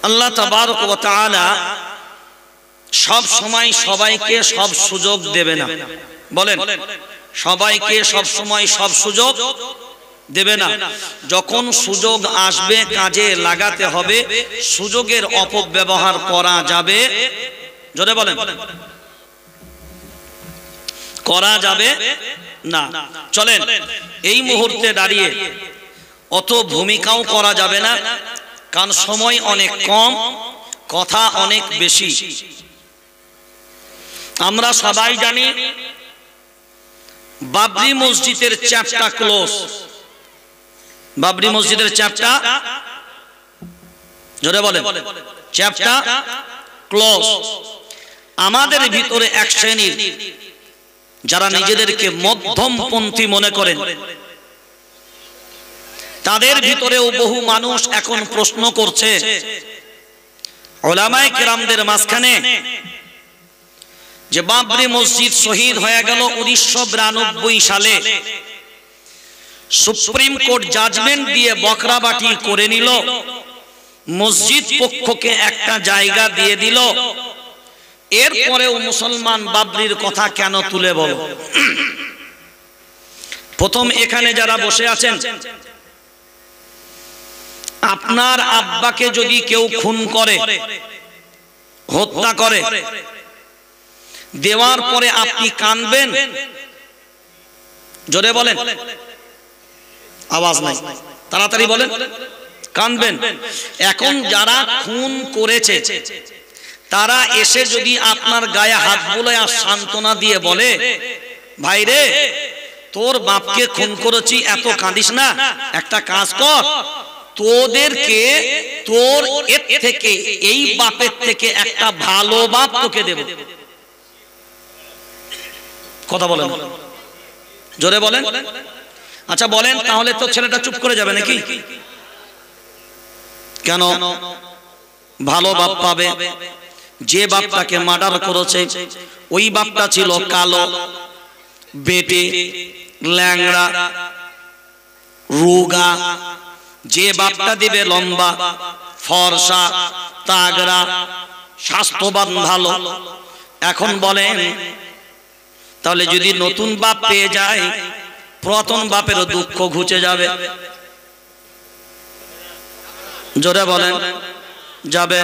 আল্লাহ তাবারক ওয়া তাআলা সব সময় সবাইকে সব সুযোগ দেবে না। বলেন, সবাইকে সব সময় সব সুযোগ দেবে না। যখন সুযোগ আসবে কাজে লাগাতে হবে, সুযোগের অপব্যবহার করা যাবে, জোরে বলেন, করা যাবে না। চলেন এই মুহূর্তে দাঁড়িয়ে অত ভূমিকাও করা যাবে না, কারণ সময় অনেক কম, কথা অনেক বেশি। আমরা সবাই জানি বাবরি মসজিদের চ্যাপ্টার ক্লোজ। বাবরি মসজিদের চ্যাপ্টার, জোরে বলেন, চ্যাপ্টার ক্লোজ। আমাদের ভিতরে এক শ্রেণীর যারা নিজেদেরকে মধ্যমপন্থী মনে করেন, তাদের ভিতরেও বহু মানুষ এখন প্রশ্ন করছে উলামায়ে কেরামদের মাঝখানে যে বাবরি মসজিদ শহীদ হয়ে গেল 1992 সালে, সুপ্রিম কোর্ট জাজমেন্ট দিয়ে বকরাবাটি করে নিল, মসজিদ পক্ষকে একটা জায়গা দিয়ে দিল, এরপরেও মুসলমান বাবরির কথা কেন তুলে বল? প্রথম এখানে যারা বসে আছেন, আপনার আব্বাকে যদি কেউ খুন করে, হত্যা করে, দেওয়ার পরে আপনি কাঁদবেন? জোরে বলেন, আওয়াজ নাই, তাড়াতাড়ি বলেন, কাঁদবেন? এখন যারা খুন করেছে তারা এসে যদি আপনার গায়ে হাত বুলায় আর সান্ত্বনা দিয়ে বলে, ভাই রে তোর বাপকে খুন করেছি, এত কাঁদিস না, একটা কাজ কর, তোদেরকে তোর এর থেকে, এই বাপের থেকে একটা ভালো বাপ তোকে দেব। কথা বলেন, জোরে বলেন। আচ্ছা বলেন, তাহলে তো ছেলেটা চুপ করে যাবে নাকি? কেন ভালো বাপ পাবে? যে বাপটাকে মার্ডার করেছে ওই বাপটা ছিল কালো, বেটে, ল্যাংড়া, রোগা। যে বাপটা দিবে লম্বা, ফর্সা, তাগড়া, স্বাস্থ্যবান, ভালো। এখন বলেন, তাহলে যদি নতুন বাপ পেয়ে যায়, পুরাতন বাপেরও দুঃখ ঘুচে যাবে? জোরে বলেন, যাবে?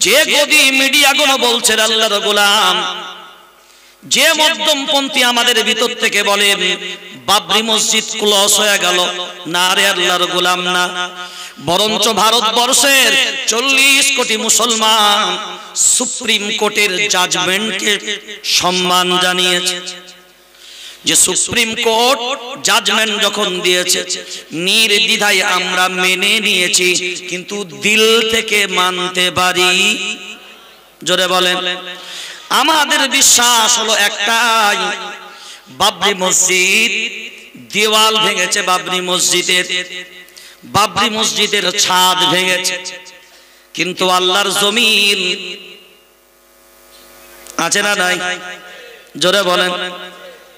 যে গদি মিডিয়া গুলো বলছে আল্লাহর গোলাম, যে মধ্যমপন্থী আমাদের ভিতর থেকে বলেন বাবরি মসজিদ ক্লোজ হয়ে গেল, না রে আল্লাহর গোলাম, না, বরঞ্চ ভারতবর্ষের 40 কোটি মুসলমান সুপ্রিম কোর্টের জাজমেন্টকে সম্মান জানিয়েছে। যে সুপ্রিম কোর্ট জাজমেন্ট যখন দিয়েছে নির্দ্বিধায় আমরা মেনে নিয়েছি, কিন্তু দিল থেকে মানতে পারি? জোরে বলেন। আমাদের বিশ্বাস হলো একটাই, বাবরি মসজিদ দেওয়াল ভেঙেছে, বাবরি মসজিদের ছাদ ভেঙেছে, কিন্তু আল্লাহর জমিন আছে না নাই? জোরে বলেন,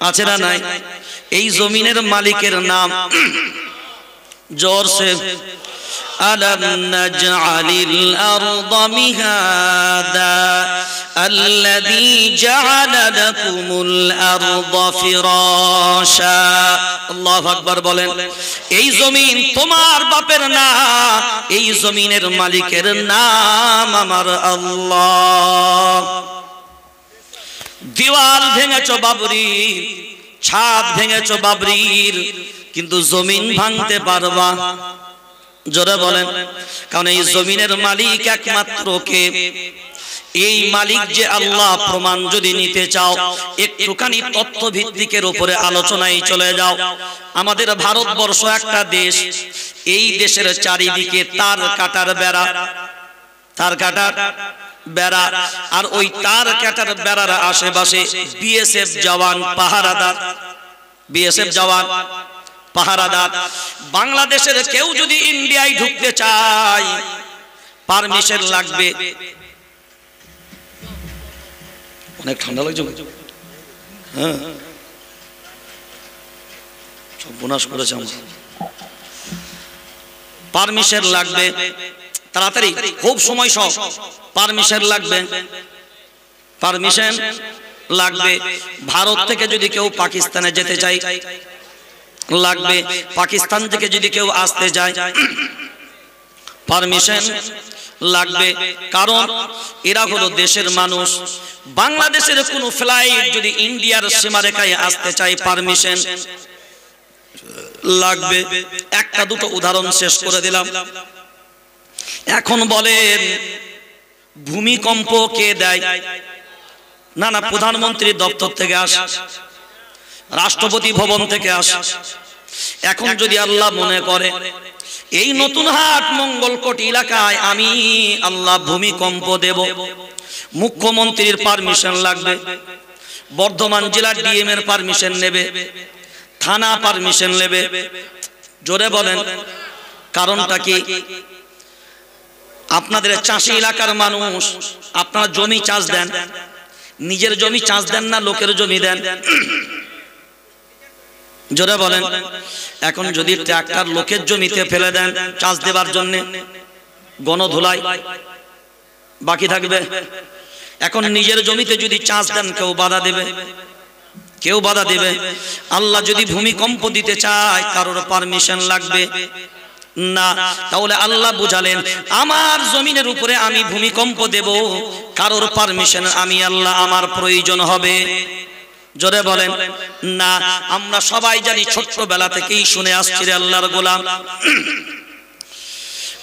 আছে না নাই? এই জমিনের মালিকের নাম জোরসে আলাম নাজআলিল আরদা মিহাদা আল্লাযী জাআলা লাকুমুল আরদা ফিরাশা। আল্লাহু আকবার বলেন। এই জমিন তোমার বাপের না, এই জমিনের মালিকের নাম আমার আল্লাহ। দেওয়াল ভেঙেছো বাবরির, ছাদ ভেঙেছো বাবরির, কিন্তু জমিন ভাঙতে পারবা? জোরে বলেন। কারণ এই জমিনের মালিক একমাত্র কে? এই মালিক যে আল্লাহ, প্রমাণ যদি নিতে চাও একটুখানি তথ্য ভিত্তিকের উপরে আলোচনায় চলে যাও। আমাদের ভারতবর্ষ একটা দেশ, এই দেশের চারিদিকে তার কাটার বেড়া, তার কাটার বেড়া, আর ওই তার কাটার বেড়ার আশেপাশে বিএসএফ জওয়ান পাহারাদার, বিএসএফ জওয়ান পাহারাদার। বাংলাদেশের কেউ যদি ইন্ডিয়ায় ঢুকতে চায় পারমিশন লাগবে। অনেক ঠান্ডা লাগছে, হ্যাঁ সব বোনাস করেছে, পারমিশন লাগবে। তাড়াতাড়ি খুব সময় সব পারমিশন লাগবে, পারমিশন লাগবে। ভারত থেকে যদি কেউ পাকিস্তানে যেতে চায় লাগবে, পাকিস্তান থেকে যদি কেউ আসতে যায় পারমিশন লাগবে। কারণ এরা হলো দেশের মানুষ। বাংলাদেশের কোনো ফ্লাইট যদি ইন্ডিয়ার সীমারেখায় আসতে চায় পারমিশন লাগবে। একটা দুটো উদাহরণ শেষ করে দিলাম। এখন বলেন ভূমিকম্প কে দেয়? না না, প্রধানমন্ত্রীর দপ্তর থেকে আসে, রাষ্ট্রপতি ভবন থেকে আসে। এখন যদি আল্লাহ মনে করে এই নতুন হাট মঙ্গলকোট এলাকায় আমি আল্লাহ ভূমিকম্প দেব, মুখ্যমন্ত্রীর পারমিশন লাগবে, বর্ধমান জেলার ডিএম এর পারমিশন নেবে, থানা পারমিশন নেবে। জোরে বলেন কারণটা কি? আপনাদের চাষি এলাকার মানুষ, আপনারা জমি চাষ দেন, নিজের জমি চাষ দেন না লোকের জমি দেন? জোরে বলেন। এখন যদি ট্রাক্টর লোকের জমিতে ফেলে দেন চাষ দেবার জন্য, গণধুলাই বাকি থাকবে। এখন নিজের জমিতে যদি চাষ দেন কেউ বাধা দেবে? কেউ বাধা দেবে? আল্লাহ যদি ভূমিকম্প দিতে চায় কারোর পারমিশন লাগবে না। তাহলে আল্লাহ বুঝালেন আমার জমিনের উপরে আমি ভূমিকম্প দেব, কারোর পারমিশন আমি আল্লাহ আমার প্রয়োজন হবে? জোরে বলেন না। আমরা সবাই জানি, ছোট্টবেলা থেকেই শুনে আসছি রে আল্লাহর গোলাম,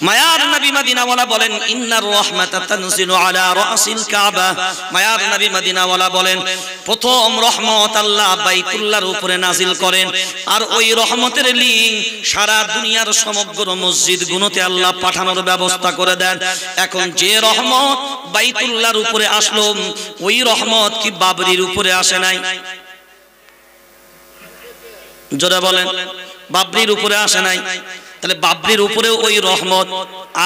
মায়ার নবী মদিনাওয়ালা বলেন ইন্নার রাহমাতা তানজিলু আলা রাসিল কাবা। মায়ার নবী মদিনাওয়ালা বলেন প্রথম রহমত আল্লাহ বাইতুল্লাহর উপরে নাজিল করেন, আর ওই রহমতের লিঙ্ক সারা দুনিয়ার সমগ্র মসজিদ গুলোতে আল্লাহ পাঠানোর ব্যবস্থা করে দেন। এখন যে রহমত বাইতুল্লাহর উপরে আসলো, ওই রহমত কি বাবরির উপরে আসে নাই? জোরে বলেন, বাবরির উপরে আসে নাই? তাহলে বাবরির উপরে ওই রহমত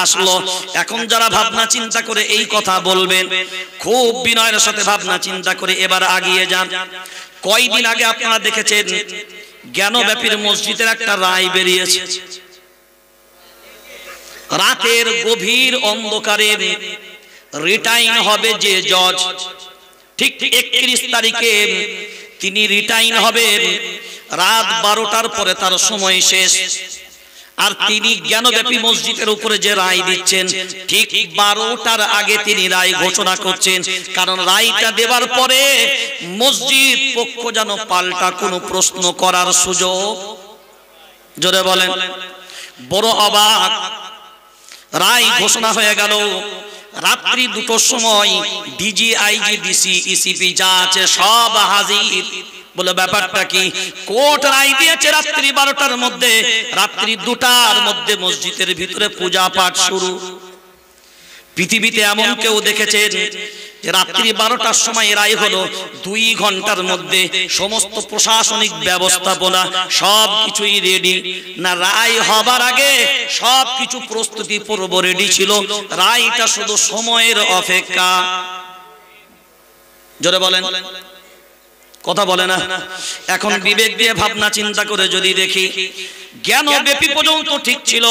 আসলো। এখন যারা ভাবনা চিন্তা করে এই কথা বলবেন, খুব বিনয়ের সাথে ভাবনা চিন্তা করে এবার আগিয়ে যান। কয়দিন আগে আপনারা দেখেছেন জ্ঞানব্যাপীর মসজিদের একটা রায় বেরিয়েছে। রাতের গভীর অন্ধকারে রিটাইন হবে যে জজ, ঠিক 31 তারিখে তিনি রিটাইন হবেন। রাত 12টার পরে তার সময় শেষ। আর তিনি জ্ঞানব্যাপী মসজিদের উপরে যে রায় দিচ্ছেন, ঠিক 12টার আগে তিনি রায় ঘোষণা করছেন। কারণ রায়টা দেবার পরে মসজিদ পক্ষ যেন পাল্টা কোনো প্রশ্ন করার সুযোগ। জোরে বলেন। বড় অবাক, রায় ঘোষণা হয়ে গেল। রাত্রি 2টোর সময় ডিজি, আইজি, ডিসি, ইসিপি যা আছে সব হাজির। বলে ব্যাপারটা কি? কোর্ট রায় দিয়েছে রাত্রি 12টার মধ্যে, রাত্রি 2টার মধ্যে মসজিদের ভিতরে পূজা পাঠ শুরু। পৃথিবীতে এমন কেউ দেখেছেন যে রাত্রি 12টার সময় রায় হলো, 2 ঘন্টার মধ্যে সমস্ত প্রশাসনিক ব্যবস্থাপনা সব কিছুই রেডি? না, রায় হবার আগে সব কিছু প্রস্তুতি পূর্ব রেডি ছিল, রায়টা শুধু সময়ের অপেক্ষা। জোরে বলেন, কথা বলে না। এখন বিবেক দিয়ে ভাবনা চিন্তা করে যদি দেখি, জ্ঞানব্যাপী পর্যন্ত ঠিক ছিল।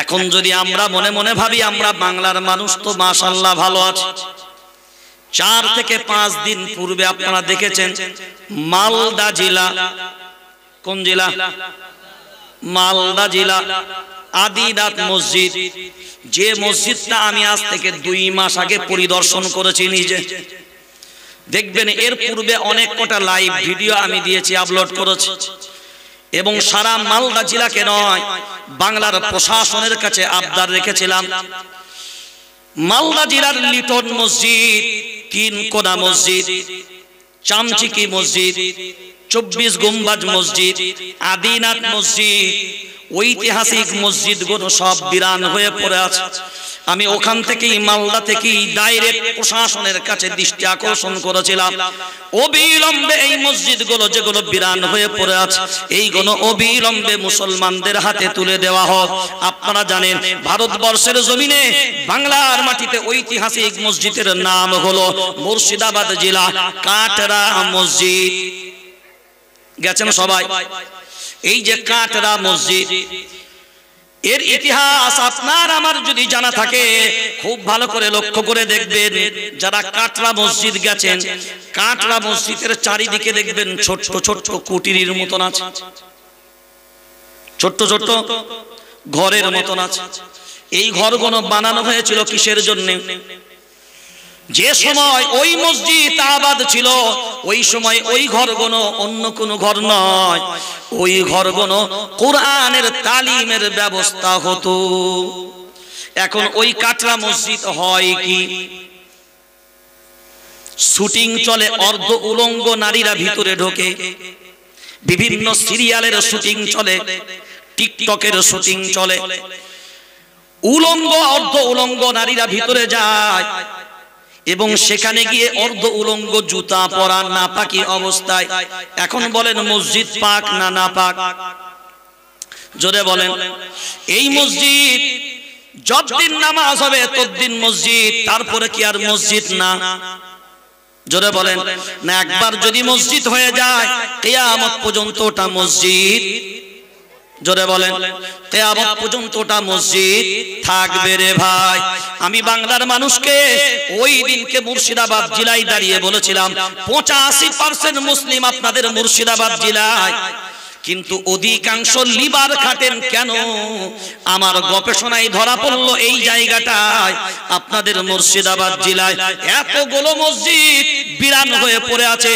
এখন যদি আমরা মনে মনে ভাবি আমরা বাংলার মানুষ তো মাশাআল্লাহ ভালো আছে, 4 থেকে 5 দিন পূর্বে আপনারা দেখেছেন মালদা জেলা, কোন জেলা? মালদা জেলা আদিনাথ মসজিদ, যে মসজিদটা আমি আজ থেকে 2 মাস আগে পরিদর্শন করেছি নিজে। দেখবেন এর পূর্বে অনেক কটা লাইভ ভিডিও আমি দিয়েছি, আপলোড করেছি। এবং সারা মালদা জেলাকে নয়, বাংলার প্রশাসনের কাছে আবদার রেখেছিলাম মালদা জেলার লিটন মসজিদ, 3 কোনা মসজিদ, চামচিকি মসজিদ, 24 গুম্বাজ মসজিদ, আদিনাথ মসজিদ, ঐতিহাসিক মসজিদগুলো সব বিরান হয়ে পড়ে আছে। আমি ওখান থেকেই, মালদা থেকেই ডাইরেক্ট প্রশাসনের কাছে দৃষ্টি আকর্ষণ করেছিলাম, অবিলম্বে এই মসজিদগুলো যেগুলো বিরান হয়ে পড়ে আছে, এইগুলো অবিলম্বে মুসলমানদের হাতে তুলে দেওয়া হোক। আপনারা জানেন ভারতবর্ষের জমিনে বাংলার মাটিতে ঐতিহাসিক মসজিদের নাম হলো মুর্শিদাবাদ জেলা কাটরা মসজিদ। গেছেন সবাই? এই যে কাটরা মসজিদ, এর ইতিহাস আপনার আমার যদি জানা থাকে খুব ভালো করে লক্ষ্য করে দেখবেন। যারা কাটরা মসজিদ গেছেন, কাটরা মসজিদের চারিদিকে দেখবেন ছোট্ট ছোট্ট কুটিরের মতন আছে, ছোট্ট ছোট্ট ঘরের মতন আছে। এই ঘরগুলো বানানো হয়েছিল কিসের জন্য? যে সময় ওই মসজিদ আবাদ ছিল ওই সময় ওই ঘরগুলো অন্য কোনো ঘর নয়, ওই ঘরগুলো কোরআনের তালিমের ব্যবস্থা হতো। এখন ওই কাটরা মসজিদ হয় কি, শুটিং চলে, অর্ধ উলঙ্গ নারীরা ভিতরে ঢোকে, বিভিন্ন সিরিয়ালের শুটিং চলে, টিকটকের শুটিং চলে, উলঙ্গ অর্ধ উলঙ্গ নারীরা ভিতরে যায় এবং সেখানে গিয়ে অর্ধ উলঙ্গ জুতা পরা নাপাকি অবস্থায়। এখন বলেন মসজিদ পাক না নাপাক? জোরে বলেন। এই মসজিদ যতদিন নামাজ হবে ততদিন মসজিদ, তারপরে কি আর মসজিদ না? জোরে বলেন না। একবার যদি মসজিদ হয়ে যায় কিয়ামত পর্যন্ত ওটা মসজিদ। জোরে বলেন কিয়ামত পর্যন্ত ওটা মসজিদ থাকবে রে ভাই। আমি বাংলার মানুষকে ওই দিনকে মুর্শিদাবাদ জেলায় দাঁড়িয়ে বলেছিলাম 85% মুসলিম আপনাদের মুর্শিদাবাদ জেলায়, কিন্তু অধিকাংশ লিভার খাটেন কেন? আমার গবেষণায় ধরা পড়লো এই জায়গাটায় আপনাদের মুর্শিদাবাদ জেলায় এতগুলো মসজিদ বিরান হয়ে পড়ে আছে,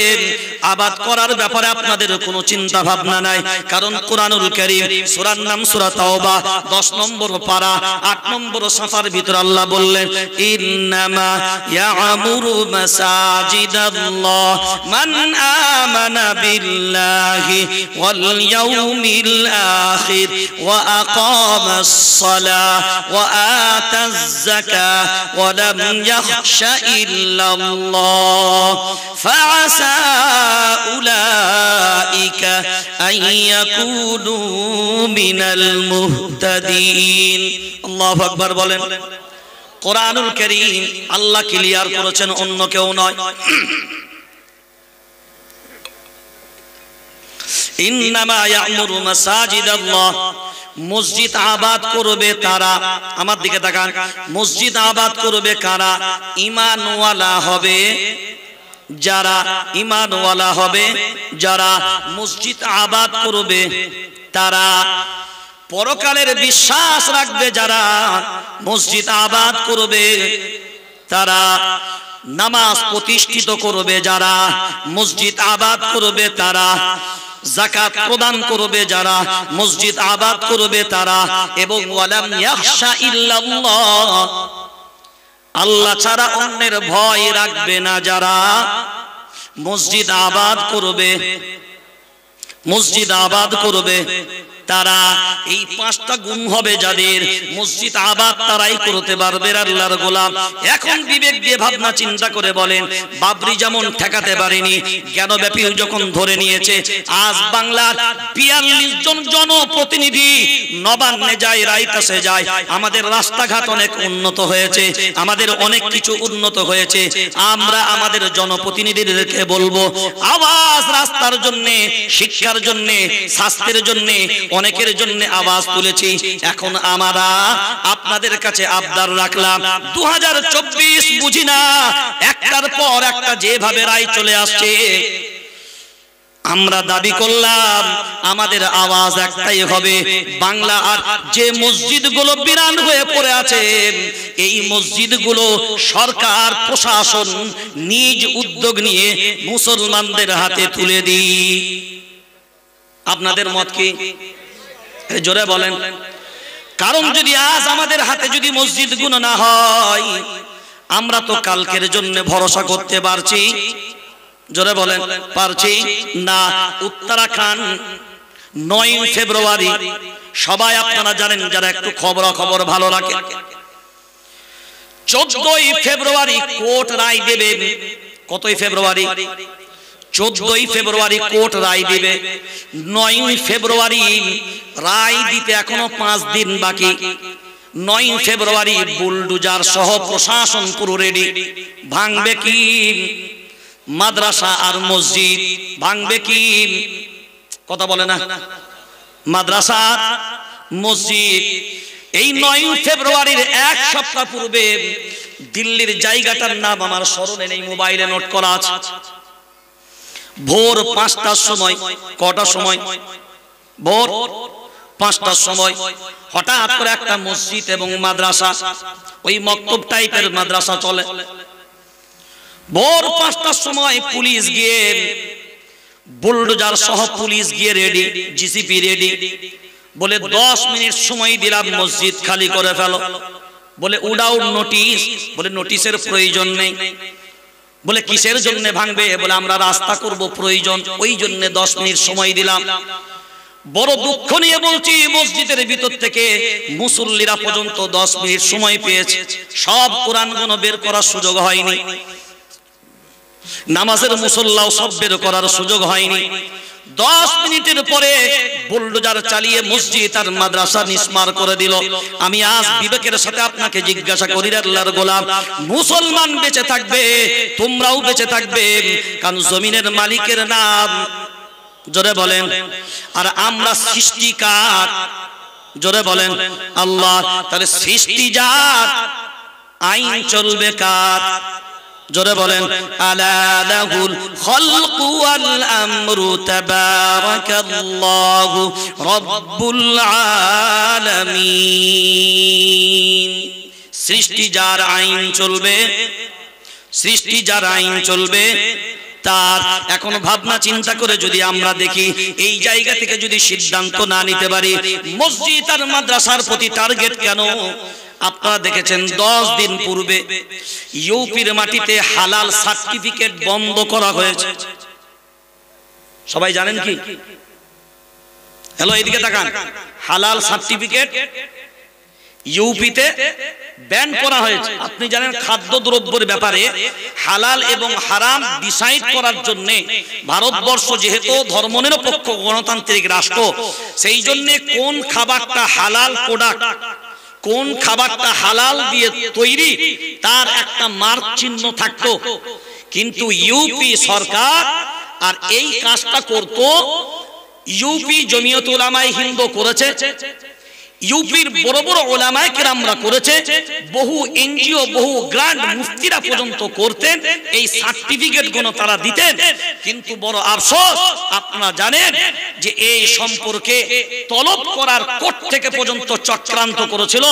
আবাদ করার ব্যাপারে আপনাদের কোনো চিন্তা ভাবনা নাই। কারণ কোরআনুল কারীম সূরার নাম সূরা তাওবা 10 নম্বর পারা 8 নম্বর সাফার ভিতর আল্লাহ বললেন ইন্নামা ইয়ামুরু মাসাজিদাল্লাহ মান আমানা বিল্লাহি ওয়াল اليوم الآخر وأقام الصلاة وآتى الزكاة ولم يخش إلا الله فعسى أولئك أن يكونوا من المهتدين الله أكبر বলেন। কোরআনুল কারীম আল্লাহ ক্লিয়ার করেছেন, অন্য কেউ নয়। ইন্নামা ইয়ামুরু মাসাজিদাল্লাহ, মসজিদ আবাদ করবে তারা, আমার দিকে তাকান, মসজিদ আবাদ করবে কারা? ঈমানওয়ালা হবে যারা, ঈমানওয়ালা হবে যারা, মসজিদ আবাদ করবে তারা, পরকালের বিশ্বাস রাখবে যারা, মসজিদ আবাদ করবে তারা, নামাজ প্রতিষ্ঠিত করবে যারা, মসজিদ আবাদ করবে তারা, যাকাত প্রদান করবে যারা, মসজিদ আবাদ করবে তারা, এবং ওয়ালাম ইয়াখশা ইল্লাল্লাহ, আল্লাহ ছাড়া অন্যের ভয় রাখবে না যারা, মসজিদ আবাদ করবে, মসজিদ আবাদ করবে তারা। এই 5টা গুণ হবে যাদের, মসজিদ আবাদ তারাই করতে পারবে আল্লাহর গোলাম। এখন বিবেক দিয়ে ভাবনা চিন্তা করে বলেন, বাবরি যেমন ঠেকাতে পারেনি, জ্ঞানব্যাপী যখন ধরে নিয়েছে, আজ বাংলার 42 জন জনপ্রতিনিধি নবান্নে যায়, রাইতাসে যায়, আমাদের রাস্তাঘাট অনেক উন্নত হয়েছে, আমাদের অনেক কিছু উন্নত হয়েছে। আমরা আমাদের জনপ্রতিনিধিদেরকে বলবো আওয়াজ রাস্তার জন্য, শিক্ষার জন্য, স্বাস্থ্যের জন্য, অনেকের জন্য আওয়াজ তুলেছি। এখন আমরা আপনাদের কাছে আবদার রাখলাম 2024 বুঝি না, একটার পর একটা যেভাবে রায় চলে আসছে, আমরা দাবি করলাম আমাদের আওয়াজ একটাই হবে, বাংলা আর যে মসজিদগুলো বিরান হয়ে পড়ে আছে এই মসজিদগুলো সরকার প্রশাসন নিজ উদ্যোগ নিয়ে মুসলমানদের হাতে তুলে দিই। আপনাদের মত কি? জোরে বলেন। কারণ যদি আজ আমাদের হাতে যদি মসজিদগুলো না হয়, আমরা তো কালকের জন্য ভরসা করতে পারছি? জোরে বলেন পারছি না। উত্তরাখণ্ড 9 ফেব্রুয়ারি, সবাই আপনারা জানেন যারা একটু খবর ভালো রাখে, 14ই ফেব্রুয়ারি কোর্ট রায় দেবে। কতই ফেব্রুয়ারি? 14ই ফেব্রুয়ারি কোর্ট রায় দিবে। 9ই ফেব্রুয়ারি রায় দিতে এখনো 5 দিন বাকি। 9 ফেব্রুয়ারি বুলডোজার সহ প্রশাসন পুরো রেডি। ভাঙবে কি? মাদ্রাসা আর মসজিদ ভাঙবে কি? কথা বলে না। মাদ্রাসা মসজিদ। এই 9 ফেব্রুয়ারির এক সপ্তাহ পূর্বে দিল্লির জায়গাটার নাম আমার স্মরণে নেই, মোবাইলে নোট করা আছে। ভোর 5টার সময়, কটার সময়? ভোর 5টার সময় হঠাৎ করে একটা মসজিদ এবং মাদ্রাসা, ওই মক্তব টাইপের মাদ্রাসা চলে। ভোর 5টার সময় পুলিশ গিয়ে, বুলডোজার সহ পুলিশ গিয়ে রেডি, জিসিপি রেডি, বলে 10 মিনিট সময় দিলাম, মসজিদ খালি করে ফেলো। বলে উডাউট নোটিশ। বলে নোটিশের প্রয়োজন নেই। বলে কিসের জন্য ভাঙবে? বলে আমরা রাস্তা করব, প্রয়োজন, ওই জন্য 10 মিনিট সময় দিলাম। বড় দুঃখ নিয়ে বলছি, মসজিদের ভিতর থেকে মুসল্লিরা পর্যন্ত 10 মিনিট সময় পেয়েছে, সব কোরআনগুলো বের করার সুযোগ হয়নি, নামাজের মুসল্লাও সব বের করার সুযোগ হয়নি। 10 মিনিটের পরে বুলডোজার চালিয়ে মসজিদ আর মাদ্রাসা নিস্মার করে দিল। আমি আজ বিবেকের সাথে আপনাকে জিজ্ঞাসা করি, আল্লাহর গোলাম, মুসলমান বেঁচে থাকবে, তোমরাও বেঁচে থাকবে, কারণ জমিনের মালিকের নাম, জোরে বলেন, আর আমরা সৃষ্টিকার, জোরে বলেন, আল্লাহ। তাহলে সৃষ্টি যার, আইন চলবে কার? জোরে বলেন, আলা লাহুল খালকু ওয়াল আমরু তাবারাকাল্লাহু রাব্বুল আলামিন। সৃষ্টি যার, আইন চলবে, সৃষ্টি যার, আইন চলবে তার। এখন ভাবনা চিন্তা করে যদি আমরা দেখি, এই জায়গা থেকে যদি সিদ্ধান্ত না নিতে পারি, মসজিদ আর মাদ্রাসার প্রতি টার্গেট কেন? আপনারা দেখেছেন 10 দিন পূর্বে ইউপির মাটিতে হালাল সার্টিফিকেট বন্ধ করা হয়েছে। সবাই জানেন কি? হ্যালো, এদিকে তাকান। হালাল সার্টিফিকেট ইউপিতে ব্যান করা হয়েছে। আপনি জানেন খাদ্যদ্রব্যের ব্যাপারে হালাল এবং হারাম ডিসাইড করার জন্য ভারতবর্ষ যেহেতু ধর্মনিরপেক্ষ গণতান্ত্রিক রাষ্ট্র, সেই জন্য কোন খাবারটা হালাল প্রোডাক্ট, কোন খাবারটা হালাল দিয়ে তৈরি, তার একটা মার্ক চিহ্ন থাকতো। কিন্তু ইউপি সরকার আর এই কাজটা করতো, ইউপি জমিয়ত উলামায়ে হিন্দ করেছে, ইউপির বড় বড় উলামায়ে কেরামরা করেছে, বহু এনজিও, বহু গ্র্যান্ড মুফতিরা পর্যন্ত করতেন, এই সার্টিফিকেট গুলো তারা দিতেন। কিন্তু বড় আফসোস, আপনারা জানেন যে এই সম্পর্কে তলব করার কোর্ট থেকে পর্যন্ত চক্রান্ত করেছিল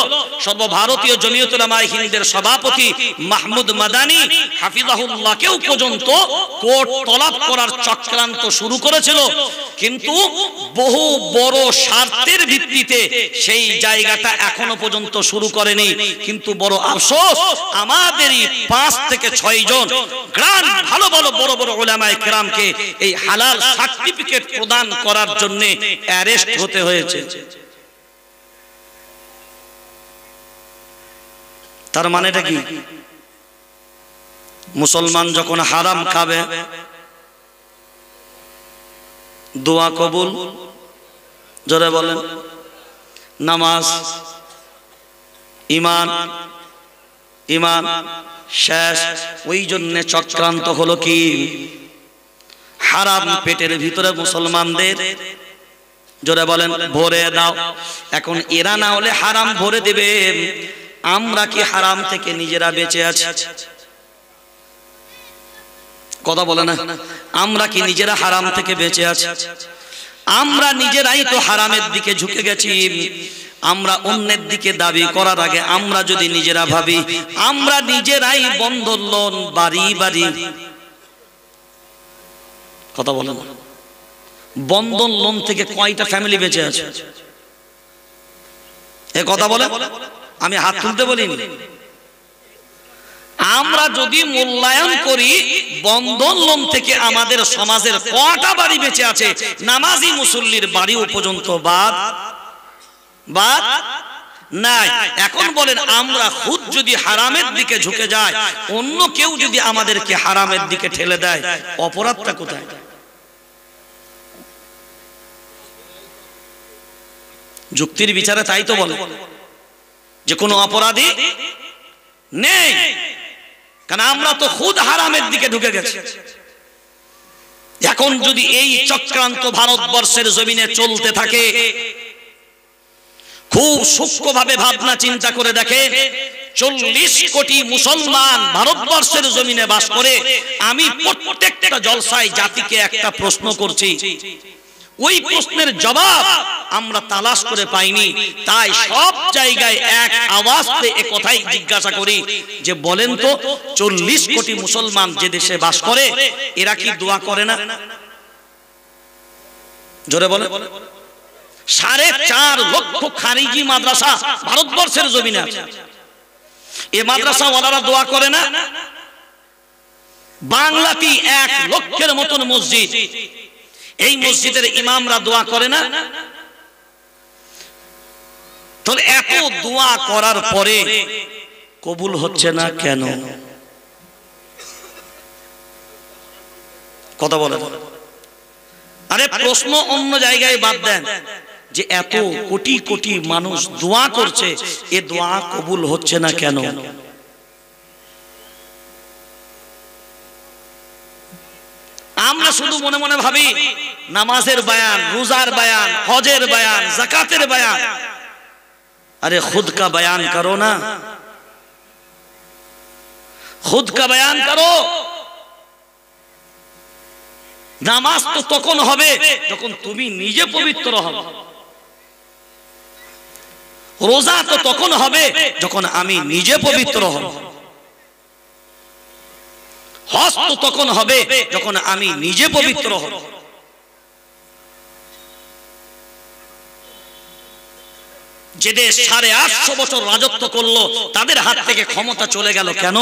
সর্বভারতীয় জমিয়ত উলামায়ে হিন্দের সভাপতি মাহমুদ মাদানী হাফিজাহুল্লাহকেও পর্যন্ত কোর্ট তলব করার চক্রান্ত শুরু করেছিল। কিন্তু বহু বড় স্বার্থের ভিত্তিতে সেই জায়গাটা এখনো পর্যন্ত শুরু করেনি। কিন্তু বড় আফসোস, আমাদেরই 5 থেকে 6 জন গ্রান্ড ভালো ভালো বড় বড় উলামায়ে কেরামকে এই হালাল সার্টিফিকেট প্রদান করার জন্য অ্যারেস্ট হতে হয়েছে। তার মানেটা কি? মুসলমান যখন হারাম খাবে, দোয়া কবুল, জোরে বলেন, নামাজ, ইমান, ইমান শেষ। ওই জন্য চক্রান্ত হলো কি, হারাম পেটের ভিতরে মুসলমানদের, জোরে বলেন, ভরে দাও। এখন এরা না হলে হারাম ভরে দেবে। আমরা কি হারাম থেকে নিজেরা বেঁচে আছি? কথা বলে না, আমরা কি নিজেরা হারাম থেকে বেঁচে আছি? আমরা নিজেরাই তো হারামের দিকে ঝুঁকে গেছি। আমরা অন্যের দিকে দাবি করার আগে আমরা যদি নিজেরা ভাবি, আমরা নিজেরাই বন্ধন লোন বাড়ি বাড়ি, কথা বলেন, বন্ধন লোন থেকে কয়টা ফ্যামিলি বেঁচে আছে? এ কথা বলে, আমি হাত তুলতে বলিনি। আমরা যদি মূল্যায়ন করি, বন্ধন লোন থেকে আমাদের সমাজের কয়টা বাড়ি বেঁচে আছে? নামাজি মুসল্লির বাড়িও পর্যন্ত বাদ বাদ নাই। এখন বলেন, আমরা খুদ যদি হারামের দিকে ঝুঁকে যাই, অন্য কেউ যদি আমাদেরকে হারামের দিকে ঠেলে দেয়, অপরাধটা কোথায়? যুক্তির বিচারে তাই তো বলে যে কোনো অপরাধী নেই, কারণ আমরা তো খুদ হারামের দিকে ঢুকে গেছি। এখন যদি এই চক্রান্ত ভারতবর্ষের জমিনে চলতে থাকে, খুব সূক্ষ্মভাবে ভাবনা চিন্তা করে দেখেন, 40 কোটি মুসলমান ভারতবর্ষের জমিনে বাস করে। আমি প্রত্যেকটা জলসায় জাতিকে একটা প্রশ্ন করছি, ওই প্রশ্নের জবাব আমরা তালাশ করে পাইনি। তাই সব জায়গায় এক আওয়াজে এ কথাই জিজ্ঞাসা করি যে বলেন তো 40 কোটি মুসলমান যে দেশে বাস করে এরা কি দোয়া করে না? জোরে বলে। 4.5 লক্ষ খারিজি মাদ্রাসা ভারতবর্ষের জমিনে আছে। এই মাদ্রাসা ওয়ালারা দোয়া করে না? বাংলাতে 1 লক্ষের মতন মসজিদ, এই মসজিদের ইমামরা দোয়া করে না? তাহলে এত দোয়া করার পরে কবুল হচ্ছে না কেন? কথা বলেন। আরে প্রশ্ন অন্য জায়গায় বাদ দেন, যে এত কোটি কোটি মানুষ দোয়া করছে, এ দোয়া কবুল হচ্ছে না কেন? আমরা শুধু মনে মনে ভাবি নামাজের বয়ান, রোজার বয়ান, হজের বয়ান, যাকাতের বয়ান। अरे खुद का बयान करो ना, खुद का बयान करो। নামাজ তো তখন হবে যখন তুমি নিজে পবিত্র হবে, রোজা তো তখন হবে যখন আমি নিজে পবিত্র হব, হজ তো তখন হবে যখন আমি নিজে পবিত্র হব। যে দেশ 850 বছর রাজত্ব করলো তাদের হাত থেকে ক্ষমতা চলে গেল কেন?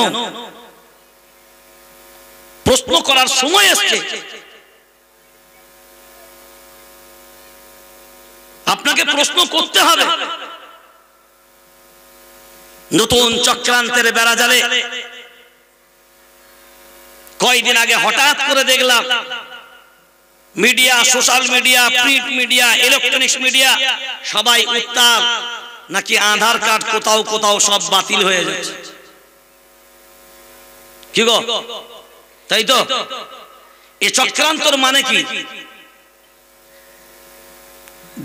প্রশ্ন করার সময় আসছে। আপনাকে প্রশ্ন করতে হবে। নতুন চক্রান্তের বেড়া জালে কয়েকদিন আগে হঠাৎ করে দেখলাম media, social media, print media, electronics media সবাই উত্তাল, নাকি আধার কার্ড কোথাও কোথাও সব বাতিল হয়ে যাচ্ছে। কি গো, তাই তো? এই চক্রান্তর মানে কি?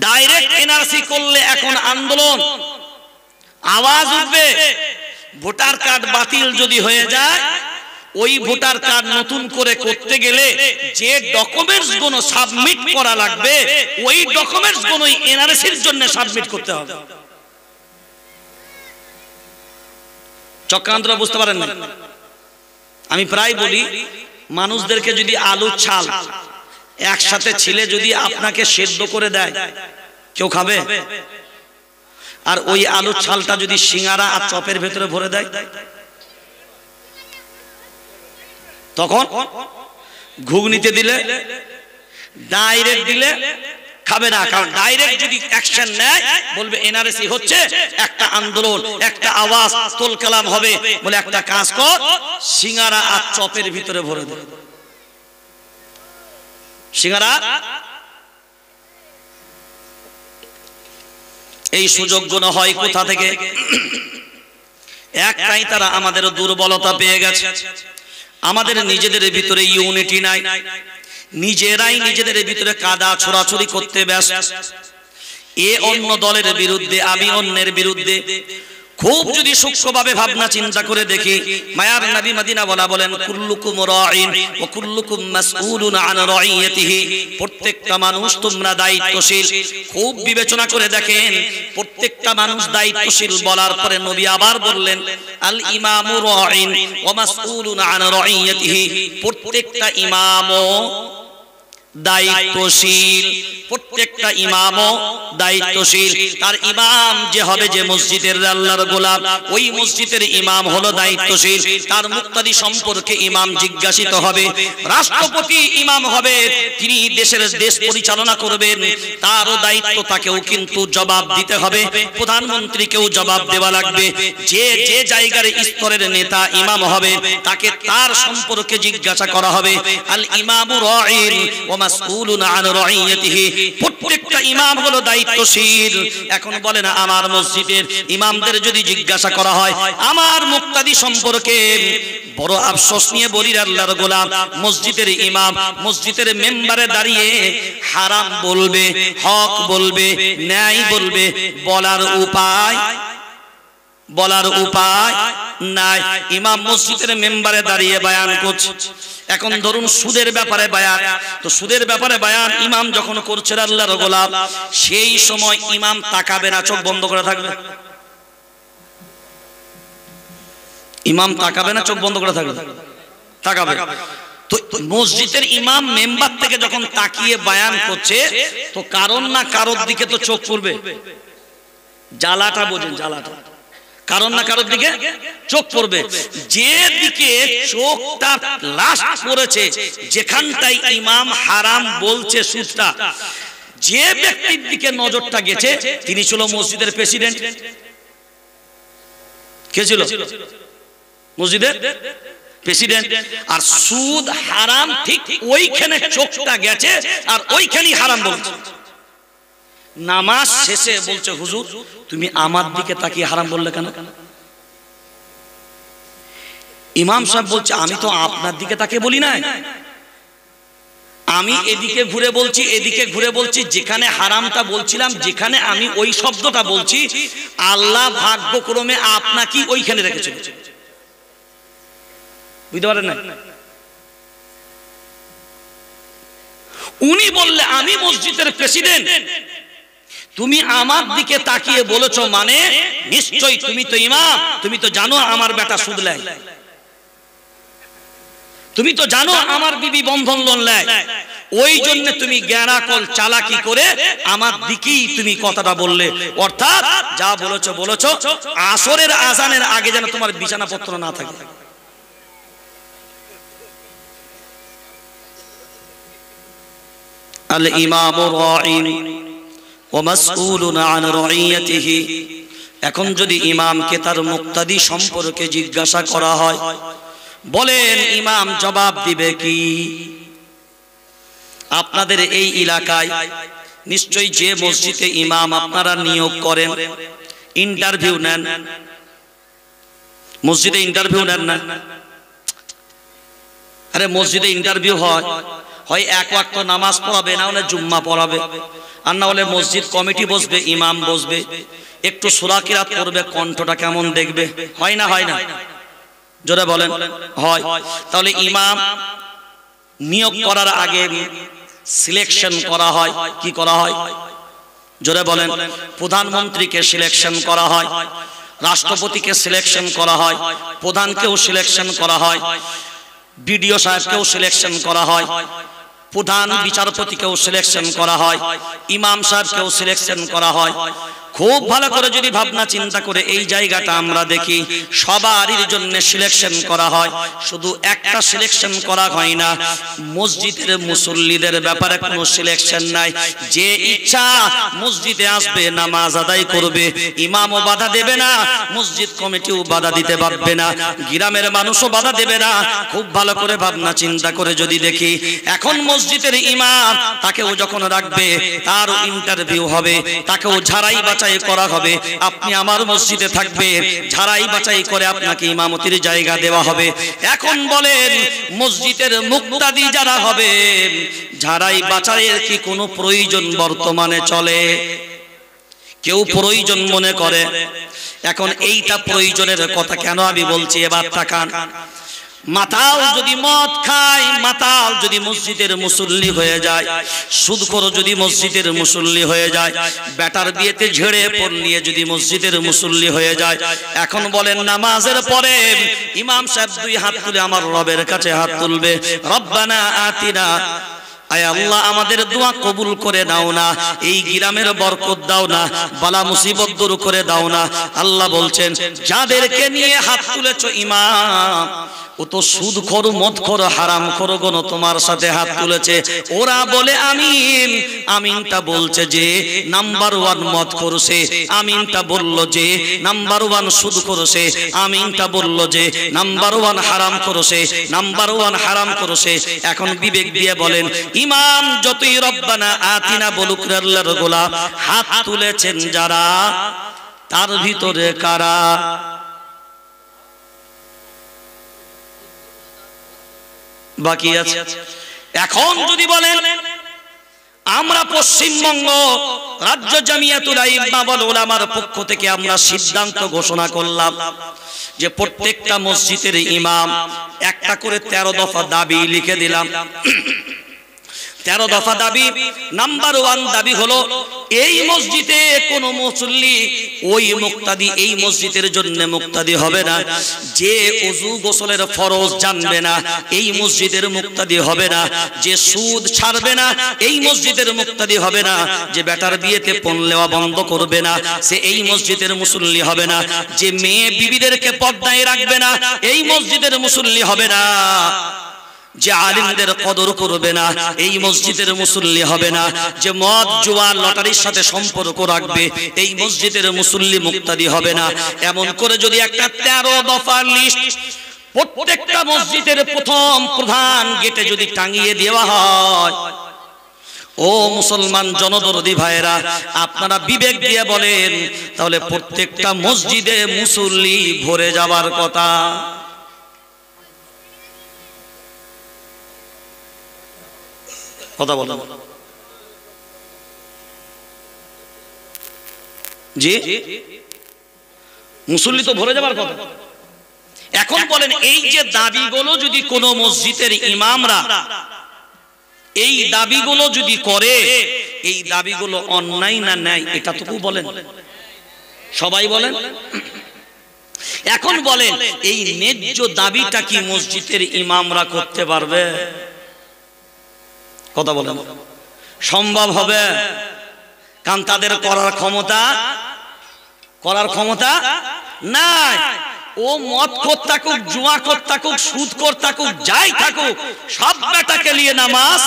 ডাইরেক্ট এনআরসি করলে এখন আন্দোলন, আওয়াজ উঠবে। ভোটার কার্ড বাতিল যদি হয়ে যায়, ওই ভোটার কার্ড নতুন করে করতে গেলে যে ডকুমেন্টস গুলো সাবমিট করা লাগবে, ওই ডকুমেন্টস গুলো এনআরসির জন্য সাবমিট করতে হবে। চক্রান্তটা বুঝতে পারেন না? আমি প্রায় বলি, মানুষদেরকে যদি আলু ছাল একসাথে ছিলে যদি আপনাকে সেদ্ধ করে দেয়, কেউ খাবে? আর ওই আলুর ছালটা যদি সিঙ্গারা আর চপের ভেতরে ভরে দেয়, তখন ঘুগনিতে দিলে, ডাইরেক্ট দিলে খাবে না। কারণ ডাইরেক্ট যদি অ্যাকশন নেয়, বলবে এনআরসি হচ্ছে, একটা আন্দোলন, একটা আওয়াজ, তোল কালাম হবে, বলে একটা কাজ কর, সিঙ্গারা আর চপের ভিতরে ভরে দে। সিঙ্গারা এই সুযোগগুলো হয় কোথা থেকে? একটাই, তারা আমাদের দুর্বলতা পেয়ে গেছে। আমাদের নিজেদের ভিতরে ইউনিটি নাই, নিজেরাই নিজেদের ভিতরে কাদা ছোড়াছুড়ি করতে ব্যস্ত। এ অন্য দলের বিরুদ্ধে, আমি অন্যের বিরুদ্ধে। খুব যদি সূক্ষ্মভাবে ভাবনা চিন্তা করে দেখি, মায়ার নবী মদিনা ওয়ালা বলেন, কুল্লুকুম রাঈন ওয়া কুল্লুকুম মাসউলুন আন রাইয়াতিহি। প্রত্যেকটা মানুষ তোমরা দায়িত্বশীল। খুব বিবেচনা করে দেখেন, প্রত্যেকটা মানুষ দায়িত্বশীল বলার পরে নবী আবার বললেন, আল ইমামু রাঈন ওয়া মাসউলুন আন রাইয়াতিহি। প্রত্যেকটা ইমামও দায়িত্বশীল, প্রত্যেকটা ইমামও দায়িত্বশীল। তার ইমাম যে হবে, যে মসজিদের আল্লাহর গোলাম, ওই মসজিদের ইমাম হলো দায়িত্বশীল। তার মুক্তাদি সম্পর্কে ইমাম জিজ্ঞাসিত হবে। রাষ্ট্রপতি ইমাম হবে, তিনি দেশ পরিচালনা করবেন, তারও দায়িত্ব, তাকেও কিন্তু জবাব দিতে হবে। প্রধানমন্ত্রীকেও জবাব দেওয়া লাগবে। যে যে জায়গার স্তরের নেতা ইমাম হবে, তাকে তার সম্পর্কে জিজ্ঞাসা করা হবে। আল ইমামু রাঈন ওয়া মাসউলুন আন রাইয়াতিহি, প্রত্যেকটা ইমাম হলো দায়িত্বশীল। এখন বলেন আমার মসজিদের ইমামদের যদি জিজ্ঞাসা করা হয় আমার মুক্তাদি সম্পর্কে, বড় আফসোস নিয়ে বলি আল্লাহর গোলাম, মসজিদের ইমাম মসজিদের মেম্বারে দাঁড়িয়ে হারাম বলবে, হক বলবে, ন্যায় বলবে, বলার উপায় নাই। ইমাম মসজিদের মেম্বারে দাঁড়িয়ে বয়ান করছে। এখন ধরুন সুদের ব্যাপারে বয়ান, তো সুদের ব্যাপারে বয়ান ইমাম যখন করছে আল্লাহর গোলাম, সেই সময় ইমাম তাকাবে না, চোখ বন্ধ করে থাকবে। ইমাম তাকাবে না, চোখ বন্ধ করে থাকবে, তাকাবে। তো মসজিদের ইমাম মেম্বার থেকে যখন তাকিয়ে বয়ান করছে, তো কারণ না কারোর দিকে তো চোখ পড়বে। জ্বালাটা বোঝেন, জ্বালাটা কারণ না কারোর দিকে চোখ পড়বে। যে দিকে চোখটা লাস্ট পড়েছে, যেখানটাই ইমাম হারাম বলছে সুদটা, যে ব্যক্তির দিকে নজরটা গেছে তিনি ছিল মসজিদের প্রেসিডেন্ট। কে ছিল? মসজিদের প্রেসিডেন্ট। আর সুদ হারাম ঠিক ওইখানে চোখটা গেছে আর ওইখানেই হারাম বলছে। নামাজ শেষে বলছে হুজুর তুমি আমার দিকে তাকিয়ে হারাম বললে কেন? ইমাম সাহেব বলছে আমি তো আপনার দিকে তাকিয়ে বলি না, আমি এদিকে ঘুরে বলছি, এদিকে ঘুরে বলছি। যেখানে হারামটা বলছিলাম, যেখানে আমি ওই শব্দটা বলছি, আল্লাহ ভাগ্যক্রমে আপনাকে ওইখানে রেখেছিল। বুঝতে পারেন না? উনি বললে আমি মসজিদের প্রেসিডেন্ট, তুমি আমার দিকে তাকিয়ে বলেছো, মানে নিশ্চয়ই তুমি তো ইমাম, তুমি তো জানো আমার বেটা সুদ নেয়, তুমি তো জানো আমার বিবি বন্ধন লোন নেয়, ওই জন্য তুমি জ্ঞানাকল চালাকি করে আমার দিকেই তুমি কথাটা বললে। অর্থাৎ যা বলেছো বলেছো, আসরের আজানের আগে যেন তোমার বিছানাপত্র না থাকে। আল ইমামু রাঈন ওয়া মাসউলুন আন রাইয়াতিহি। এখন যদি ইমামকে তার মুক্তাদি সম্পর্কে জিজ্ঞাসা করা হয়, বলেন ইমাম জবাব দিবে কি? আপনাদের এই এলাকায় নিশ্চয়ই যে মসজিদে ইমাম আপনারা নিয়োগ করেন, ইন্টারভিউ নেন, মসজিদে ইন্টারভিউ নেন না? আরে মসজিদে ইন্টারভিউ হয়, হয় এক ওয়াক্ত নামাজ পড়াবে, না হলে জুম্মা পড়াবে, আর না হলে মসজিদ কমিটি বসবে, ইমাম বসবে, একটু সূরা কিরাত করবে, কণ্ঠটা কেমন দেখবে। হয় না? হয় না? জোরে বলেন হয়। তাহলে ইমাম নিয়োগ করার আগে সিলেকশন করা হয়। কি করা হয়? জোরে বলেন। প্রধানমন্ত্রীকে সিলেকশন করা হয়, রাষ্ট্রপতিকে সিলেকশন করা হয়, প্রধানকেও সিলেকশন করা হয়, বিডিও সাহেবকেও সিলেকশন করা হয়, প্রধান বিচারপতিকেও সিলেকশন করা হয়, ইমাম সাহেবকেও সিলেকশন করা হয়। খুব ভালো করে যদি ভাবনা চিন্তা করে এই জায়গাটা আমরা দেখি, সবারই জন্য সিলেকশন করা হয়, শুধু একটা সিলেকশন করা হয় না। মসজিদের মুসল্লিদের ব্যাপারে কোনো সিলেকশন নাই। যে ইচ্ছা মসজিদে আসবে, নামাজ আদায় করবে, ইমামও বাধা দেবে না, মসজিদ কমিটিও বাধা দিতে পারবে না, গ্রামের মানুষও বাধা দেবে না। খুব ভালো করে ভাবনা চিন্তা করে যদি দেখি, এখন মসজিদের ইমাম, তাকেও যখন রাখবে তার ইন্টারভিউ হবে, তাকেও ঝাড়াই বাছাই করা হবে। আপনি আমার মসজিদে থাকবেন, ঝাড়াই বাছাই করে আপনাকে ইমামতির জায়গা দেওয়া হবে। এখন বলেন মসজিদের মুক্তাদি যারা হবে, ঝাড়াই বাছাইয়ের কি কোনো প্রয়োজন বর্তমানে চলে? কেউ প্রয়োজন মনে করে। এখন এইটা প্রয়োজনের কথা কেন আমি বলছি, এবার তাকান। মাতাল যদি মদ খায়, মাতাল যদি মসজিদের মুসল্লি হয়ে যায়, সুদখোর যদি মসজিদের মুসল্লি হয়ে যায়, বেটার বিয়েতে ঝেড়ে পড়লিয়ে যদি মসজিদের মুসল্লি হয়ে যায়, এখন বলেন নামাজের পরে ইমাম সাহেব দুই হাত তুলে আমার রবের কাছে হাত তুলবে, রব্বানা আতিনা, আয় আল্লাহ আমাদের দোয়া কবুল করে দাও না, এই গ্রামের বরকত দাও না, বালা মুসিবত দূর করে দাও না। আল্লাহ বলছেন যাদেরকে নিয়ে হাত তুলেছো ইমাম, ও তো সুদখোর, মদখোর, হারামখোর গণ তোমার সাথে হাত তুলেছে। ওরা বলে আমিন, আমিনটা বলছে যে নাম্বার 1 মদখোর সে, আমিনটা বলল যে নাম্বার 1 সুদখোর সে, আমিনটা বলল যে নাম্বার 1 হারামখোর সে, নাম্বার 1 হারামখোর সে। এখন বিবেক দিয়ে বলেন ইমাম যতই রব্বানা আতিনা বলুক আল্লাহর গোলাম হাত তুলেছেন যারা, তার ভিতরে কারা? বাকি আছে। এখন যদি বলেন আমরা পশ্চিমবঙ্গ রাজ্য জামিয়াতুল আইম্মা ওয়াল উলামার পক্ষ থেকে আমরা সিদ্ধান্ত ঘোষণা করলাম যে প্রত্যেকটা মসজিদের ইমাম একটা করে 13 দফা দাবি লিখে দিলাম। 13 দফা দাবি। নাম্বার 1 দাবি হলো এই মসজিদে কোন মুসল্লি ওই মুক্তাদি এই মসজিদের জন্য মুক্তাদি হবে না, যে ওযু গোসলের ফরজ জানবে না এই মসজিদের মুক্তাদি হবে না, যে সুদ ছাড়বে না এই মসজিদের মুক্তাদি হবে না, যে বেটার বিয়েতে পণ নেওয়া বন্ধ করবে না সে এই মসজিদের মুসল্লি হবে না, যে মেয়ে বিবিদেরকে পর্দায় রাখবে না এই মসজিদের মুসল্লি হবে না, যে আলিমদের কদর করবে না এই মসজিদের মুসল্লি হবে না, যে মদ জুয়া লটারির সাথে সম্পর্ক রাখবে এই মসজিদের মুসল্লি মুক্তাদি হবে না। এমন করে যদি একটা 13 দফা লিস্ট প্রত্যেকটা মসজিদের প্রথম প্রধান গেটে যদি টাঙিয়ে দেওয়া হয়, ও মুসলমান জনদরদি ভাইরা আপনারা বিবেক দিয়ে বলেন তাহলে প্রত্যেকটা মসজিদে মুসল্লি ভরে যাবার কথা। কথা বলেন জি, মুসল্লি তো ভরে যাবার কথা। এখন বলেন এই যে দাবিগুলো যদি কোন মসজিদের ইমামরা এই দাবিগুলো যদি করে, এই দাবিগুলো অন্যায় না ন্যায় এটা তো বলেন, সবাই বলেন। এখন বলেন এই ন্যায্য দাবিটা কি মসজিদের ইমামরা করতে পারবে? কথা বলেন সম্ভব হবে? কারণ তাদের করার ক্ষমতা নাই। ও মদ খোর থাকুক, জুয়া খোর থাকুক, সুদ খোর থাকুক, যাই থাকুক, সব বেটাকে নিয়ে নামাজ।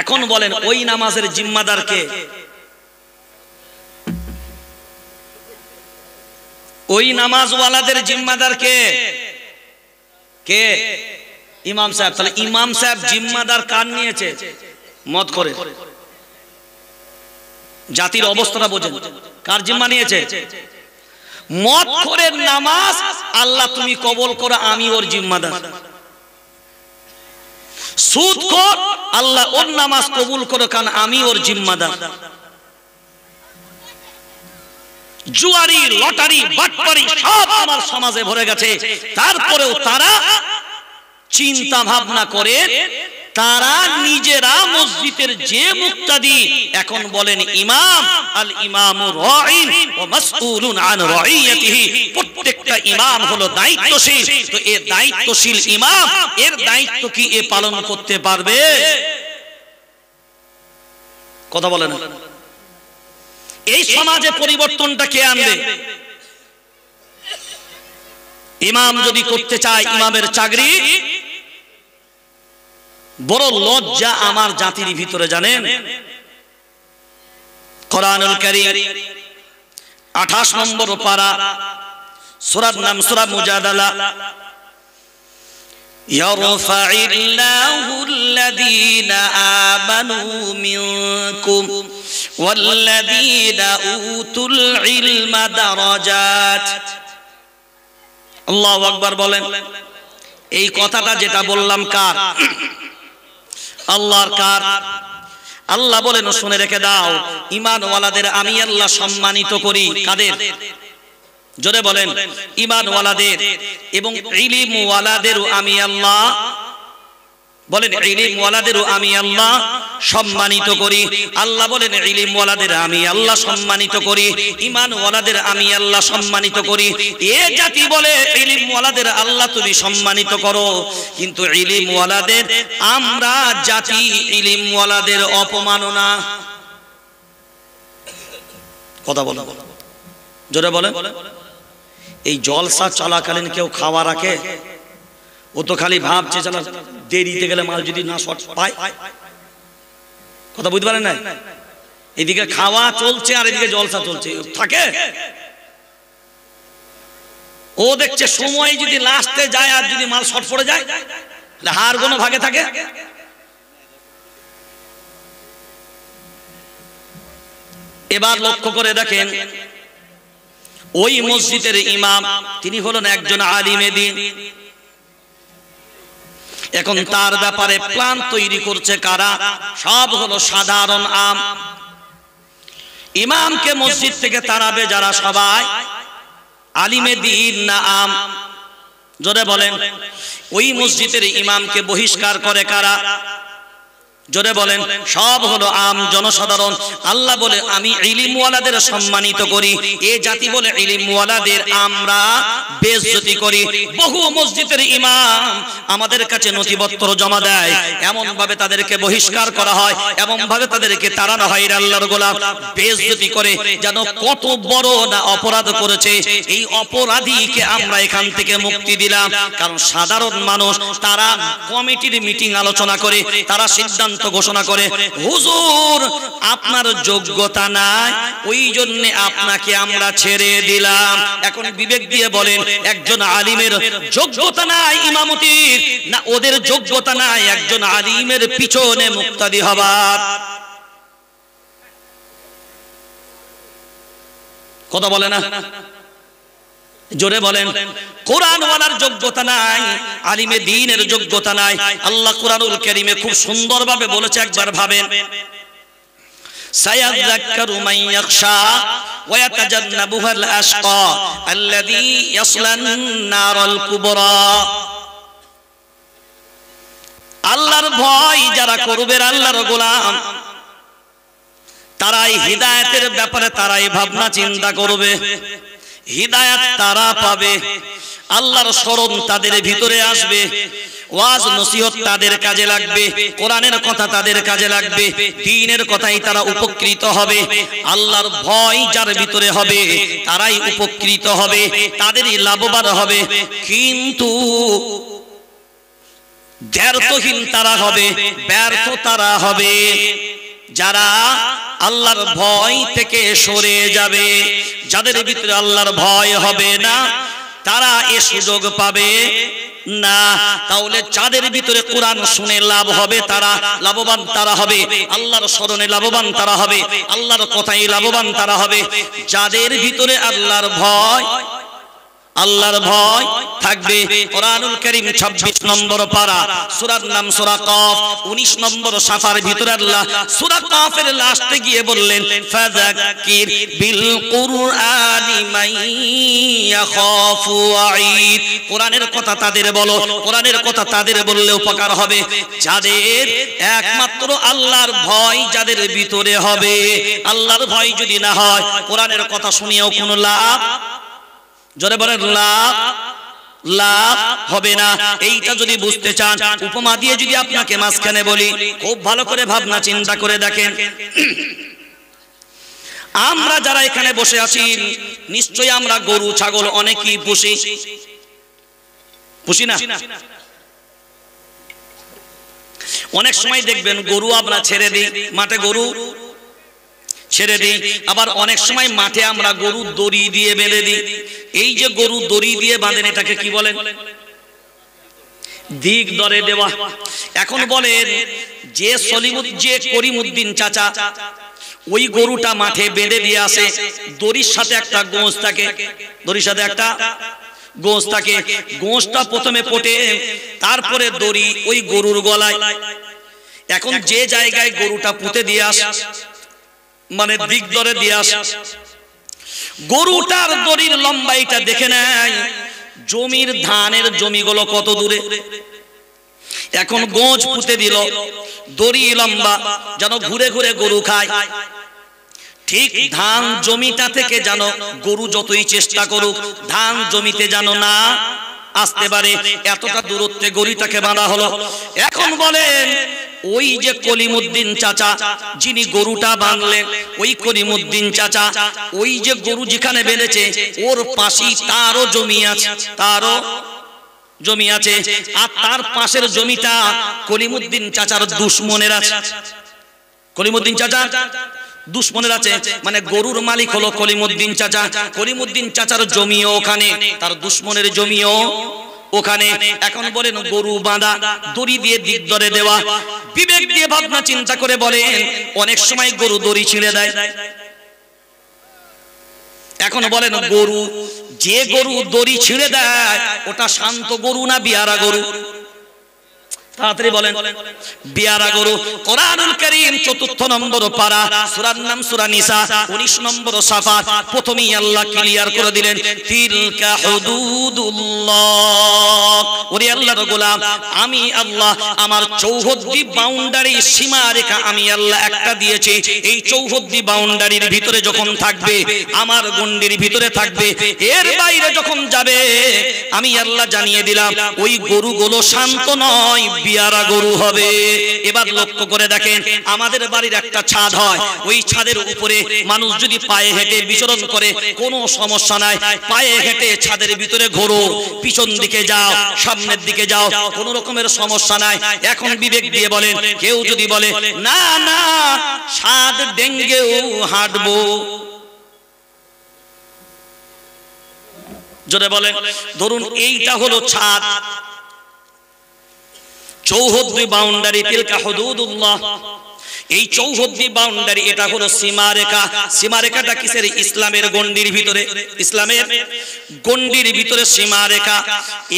এখন বলেন ওই নামাজের জিম্মাদার কে? ওই নামাজওয়ালাদের জিম্মাদার কে? কে? ইমাম সাহেব। তাহলে ইমাম সাহেব জিম্মাদার কার নিয়েছে? মদ করে। জাতির অবস্থাটা বোঝেন, কার জিম্মা নিয়েছে? মদ করে নামাজ আল্লাহ তুমি কবুল করো, আমি ওর জিম্মাদার। সুদ খোর আল্লাহ ওর নামাজ কবুল করো কারণ আমি ওর জিম্মাদার। জুয়ারি লটারি বাটপারি সব আমার সমাজে ভরে গেছে, তারপরেও তারা চিন্তা ভাবনা করে তারা নিজেরা মসজিদের যে মুক্তাদি। এখন বলেন ইমাম আল ইমামু রাঈন ওয়া মাসউলুন আন রাইয়াতিহি, প্রত্যেকটা ইমাম হলো দায়িত্বশীল। তো এই দায়িত্বশীল ইমাম এর দায়িত্ব কি এ পালন করতে পারবে? কথা বলেন। এই সমাজে পরিবর্তনটা কে আনবে? ইমাম যদি করতে চায় ইমামের চাকরি, বড় লজ্জা আমার জাতির ভিতরে জানেন। কোরআনুল কারীম 28 নম্বর পারা, সূরার নাম সূরা মুজাদালা। ইয়ারফাইল্লাহুল্লাযীনা আমানু মিনকুম ওয়াল্লাযীনা উতুল ইলমা দারাজাত। আল্লাহু আকবার বলেন। এই কথাটা যেটা বললাম কার? আল্লাহর। কার? আল্লাহ বলেন শুনে রেখে দাও, ঈমানওয়ালাদের আমি আল্লাহ সম্মানিত করি। কাদের? জোরে বলেন। ঈমানওয়ালাদের এবং ইলমওয়ালাদেরও আমি আল্লাহ বলেন ইলমওয়ালাদেরও আমি আল্লাহ সম্মানিত করি। আল্লাহ বলেন ইলমওয়ালাদের আমি আল্লাহ সম্মানিত করি, ঈমানওয়ালাদের আমি আল্লাহ সম্মানিত করি। এ জাতি বলে ইলমওয়ালাদের আল্লাহ তুমি সম্মানিত করো, কিন্তু ইলমওয়ালাদের আমরা জাতি ইলমওয়ালাদের অপমাননা। কথা বলো, জোরে বলেন। এই জলসা চলাকালীন কেউ খাওয়া রাখে? ও তো খালি ভাবছে চলো দেরিতে গেলে মাল যদি না শর্ট পায়। কথা বুঝতে পারেন না? এদিকে খাওয়া চলছে আর এদিকে জলসা চলছে, থাকে? ও দেখছে সময় যদি লাস্টে যায় আর যদি মাল শর্ট পড়ে যায়, হাড় কোনো ভাগে থাকে? এবার লক্ষ্য করে দেখেন, ওই মসজিদের ইমাম তিনি হলেন একজন আলিমে দ্বীন। এখন তার ব্যাপারে প্ল্যান তৈরি করছে কারা? সব হলো সাধারণ আম। ইমামকে মসজিদ থেকে তাড়াবে যারা, সবাই আলিমে দ্বীন না আম? জোরে বলেন। ওই মসজিদের ইমামকে বহিষ্কার করে কারা? জোরে বলেন। সব হলো আম জনসাধারণ। আল্লাহ বলে আমি ইলমওয়ালাদের সম্মানিত করি, এ জাতি বলে ইলমওয়ালাদের আমরা বেইজ্জতি করি। বহু মসজিদের ইমাম আমাদের কাছে নথিপত্র জমা দেয়, এমন ভাবে তাদেরকে বহিষ্কার করা হয়, এমন ভাবে তাদেরকে তাড়ানো হয়, আল্লাহর গোলাম বেইজ্জতি করে, যেন কত বড় না অপরাধ করেছে। এই অপরাধীকে আমরা এখান থেকে মুক্তি দিলাম। কারণ সাধারণ মানুষ তারা কমিটির মিটিং আলোচনা করে, তারা সিদ্ধান্ত ঘোষণা করে, হুজুর আপনার যোগ্যতা নাই, ওই জন্য আপনাকে আমরা ছেড়ে দিলাম। এখন বিবেক দিয়ে বলেন, একজন আলিমের যোগ্যতা নাই ইমামতির, না ওদের যোগ্যতা নাই একজন আলিমের পিছনে মুক্তাদি হবার? কথা বলে না? জোরে বলেন। কোরআনওয়ালার যোগ্যতা নাই, আলিমে দ্বীনের যোগ্যতা নাই। আল্লাহ কোরআনুল কারীমে খুব সুন্দরভাবে বলেছে, একবার ভাবেন, সায়াযাক্কারু মান ইয়াখশা ওয়া ইয়াতাজান্নাবুহাল আশকা আল্লাযী ইয়াসলান নারাল কুবরা। আল্লাহর ভয় যারা করবে, আল্লাহর গোলাম, তারাই হিদায়াতের ব্যাপারে তারাই ভাবনা চিন্তা করবে, হিদায়াত তারা পাবে, আল্লাহর স্মরণ তাদের ভিতরে আসবে, ওয়াজ নসিহত তাদের কাজে লাগবে, কোরআনের কথা তাদের কাজে লাগবে, দ্বীনের কথাই তারা উপকৃত হবে। আল্লাহর ভয় যার ভিতরে হবে তারাই উপকৃত হবে, তাদেরই লাভবান হবে। কিন্তু ব্যর্থহীন তারা হবে, ব্যর্থ তারা হবে যারা আল্লাহর ভয় থেকে সরে যাবে। যাদের ভিতরে আল্লাহর ভয় হবে না তারা এ সুযোগ পাবে না। তাহলে যাদের ভিতরে কোরআন শুনে লাভ হবে তারা লাভবান, তারা হবে আল্লাহর স্মরণে লাভবান, তারা হবে আল্লাহর কথাই লাভবান, তারা হবে। যাদের ভিতরে আল্লাহর ভয় থাকবে। কোরআনুল কারীম 26 নম্বর পারা, সূরার নাম সূরা কফ, 19 নম্বর সাফার ভিতরে আল্লাহ সূরা কফের লাস্টে গিয়ে বললেন, ফাযাক্কির বিল কুরআনি মান ইয়াখাফু ওয়াঈদ। কোরআনের কথা তাদের বলো, কোরআনের কথা তাদের বললে উপকার হবে যাদের একমাত্র আল্লাহর ভয় যাদের ভিতরে হবে। আল্লাহর ভয় যদি না হয়, কোরআনের কথা শুনিয়েও কোনো লাভ, জোরে বলেন, লাভ হবে না। এইটা যদি বুঝতে চান, উপমা দিয়ে যদি আপনাকে মাঝখানে বলি, খুব ভালো করে ভাবনা চিন্তা করে দেখেন। আমরা যারা এখানে বসে আছি, নিশ্চয়ই আমরা গরু ছাগল অনেকেই পুষি না? অনেক সময় দেখবেন গরু আমরা ছেড়ে দিই, মাঠে গরু ছেড়ে দিই, আবার অনেক সময় মাঠে আমরা গরু দড়ি দিয়ে বেঁধে দিই। এই যে গরু দড়ি দিয়ে বাঁধেন, এটাকে কি বলেন? দিক দরে দেওয়া। এখন বলেন, যে করিমউদ্দিন চাচা ওই গরুটা মাঠে বেঁধে দিয়ে আসে, দড়ির সাথে একটা গোঁজ থাকে, দড়ির সাথে একটা গোঁজ থাকে, গোঁজটা প্রথমে পটে, তারপরে দড়ি ওই গরুর গলায়। এখন যে জায়গায় গরুটা পুঁতে দিয়ে আসে, মানে দিক দরে দিয়ে আসে, গরুটার দড়ির লম্বাইটা দেখে নেয়, জমির ধানের জমিগুলো কত দূরে। এখন গোঁজ পুঁতে দিল, দড়ি লম্বা, যেন ঘুরে ঘুরে গরু খায়। ঠিক ধান জমিটা থেকে যেন গরু যতই চেষ্টা করুক, ধান জমিতে যেন না আসতে পারে, এতটা দূরত্বে গরুটাকে বাঁধা হলো। এখন বলেন, ওই যে কলিমউদ্দিন চাচা যিনি গরুটা বাঁধলেন, ওই কলিমউদ্দিন চাচা ওই যে গরু যেখানে বেঁধেছে ওর পাশেই তারও জমি আছে, আর তার পাশের জমিটা কলিমউদ্দিন চাচার দুশমনের আছে। কলিমউদ্দিন চাচা দুশমনের আছে, মানে গরুর মালিক হলো কলিমউদ্দিন চাচা, কলিমউদ্দিন চাচার জমিও ওখানে, তার দুশমনের জমিও ওখানে এখন বলেন গরু বাঁধা, দড়ি দিয়ে দিক ধরে দেওয়া। বিবেক দিয়ে ভাবনা চিন্তা করে বলেন, অনেক সময় গরু দড়ি ছিঁড়ে দেয়। এখন বলেন গরু, যে গরু দড়ি ছিঁড়ে দেয় ওটা শান্ত গরু না বিয়ারা গরু? তাড়াতাড়ি বলেন। বিয়ারা গরু। কোরআনুল কারীম ৪র্থ নম্বর পারা, সূরার নাম সূরা নিসা, ১৯ নম্বর সাফা। প্রথমেই আল্লাহ ক্লিয়ার করে দিলেন, তিলকা হুদুদুল্লাহ। ওরে আল্লাহর গোলাম, আমি আল্লাহ আমার চৌহদ্দি বাউন্ডারি সীমা রেখা আমি আল্লাহ একটা দিয়েছি। এই চৌহদ্দি বাউন্ডারির ভিতরে যখন থাকবে, আমার গণ্ডির ভিতরে থাকবে, এর বাইরে যখন যাবে আমি আল্লাহ জানিয়ে দিলাম ওই গরুগুলো শান্ত নয়, বিয়ারা গরু হবে। এবার লক্ষ্য করে দেখেন, আমাদের বাড়ির একটা ছাদ হয়, ওই ছাদের উপরে মানুষ যদি পায়ে হেঁটে বিচরণ করে কোনো সমস্যা নাই। পায়ে হেঁটে ছাদের ভিতরে ঘোরো, পিছন দিকে যাও, সামনের দিকে যাও, কোনো রকমের সমস্যা নাই। এখন বিবেক দিয়ে বলেন, কেউ যদি বলে না না ছাদ ডেঙ্গেও হাঁটবো, জোরে বলেন। ধরুন এইটা হলো ছাদ, চৌহদ্দি বাউন্ডারি, তিলকা হুদুদুল্লাহ। এই চৌহদ্দি বাউন্ডারি, এটা হলো সীমারেখা। সীমারেখাটা কিসের? ইসলামের গণ্ডির ভিতরে, ইসলামের গণ্ডির ভিতরে সীমারেখা।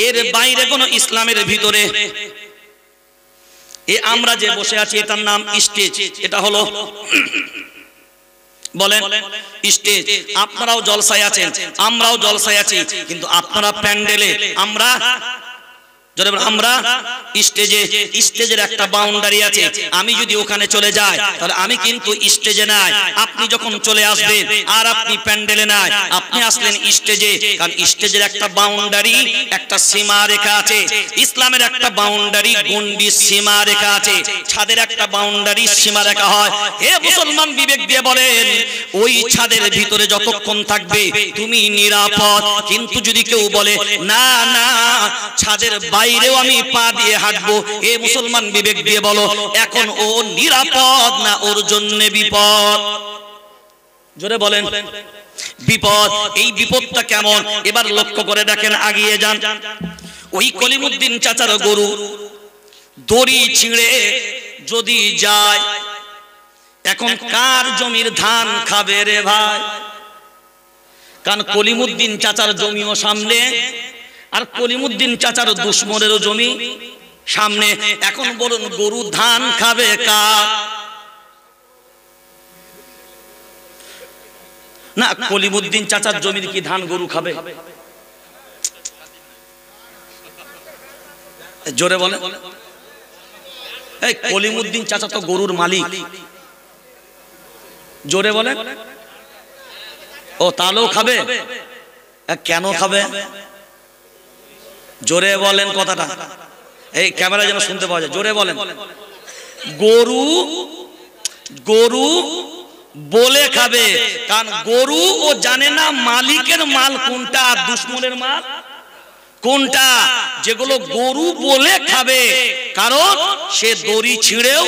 এর বাইরে কোন ইসলামের ভিতরে আমরা যে বসে আছি এটার নাম স্টেজ। এটা হলো বলেন স্টেজ। আপনারাও জলসায় আছেন, আমরাও জলসায় আছি, কিন্তু আপনারা প্যান্ডেলে, আমরা আমরা স্টেজে। স্টেজের একটা বাউন্ডারি আছে। আমি যদি ওখানে চলে যাই তাহলে আমি কিন্তু স্টেজে নাই। আপনি যখন চলে আসবেন আর আপনি প্যান্ডেলে নাই, আপনি আসলেন স্টেজে, কারণ স্টেজের একটা বাউন্ডারি, একটা সীমা রেখা আছে। ইসলামের একটা বাউন্ডারি, গণ্ডি, সীমা রেখা আছে। ছাদের একটা বাউন্ডারি, সীমা রেখা হয়। হে মুসলমান, বিবেক দিয়ে বলেন, ওই ছাদের ভিতরে যতক্ষণ থাকবে তুমি নিরাপদ। কিন্তু যদি কেউ বলে না না ছাদের বাইরেও আমি পা দিয়ে হাঁটবো, এ মুসলমান বিবেক দিয়ে বলো, এখন ও নিরাপদ না ওর জন্য বিপদ? জোরে বলেন। বিপদ। এই বিপদটা কেমন এবার লক্ষ্য করে দেখেন, আগিয়ে যান। ওই কলিমুদ্দিন চাচার গরু দড়ি ছিঁড়ে যদি যায়, এখন কার জমির ধান খাবে রে ভাই? কারণ কলিমুদ্দিন চাচার জমিও সামনে, আর কলিমুদ্দিন চাচার দুশ্মনেরও জমি সামনে। এখন বলুন গরু ধান খাবে কার? না, কলিমুদ্দিন চাচার জমির কি ধান গরু খাবে? জোরে বলে। এই কলিমুদ্দিন চাচা তো গরুর মালিক। জোরে বলে। ও তাহলেও খাবে? কেন খাবে? জোরে বলেন কথাটা, এই ক্যামেরা যেন শুনতে পাওয়া যায়। জোরে বলেন। গরু গরু বলে খাবে, কারণ গরু ও জানে না মালিকের মাল কোনটা, দুশ্মনের মাল কোনটা। যেগুলো গরু বলে খাবে, কারণ সে দড়ি ছিঁড়েও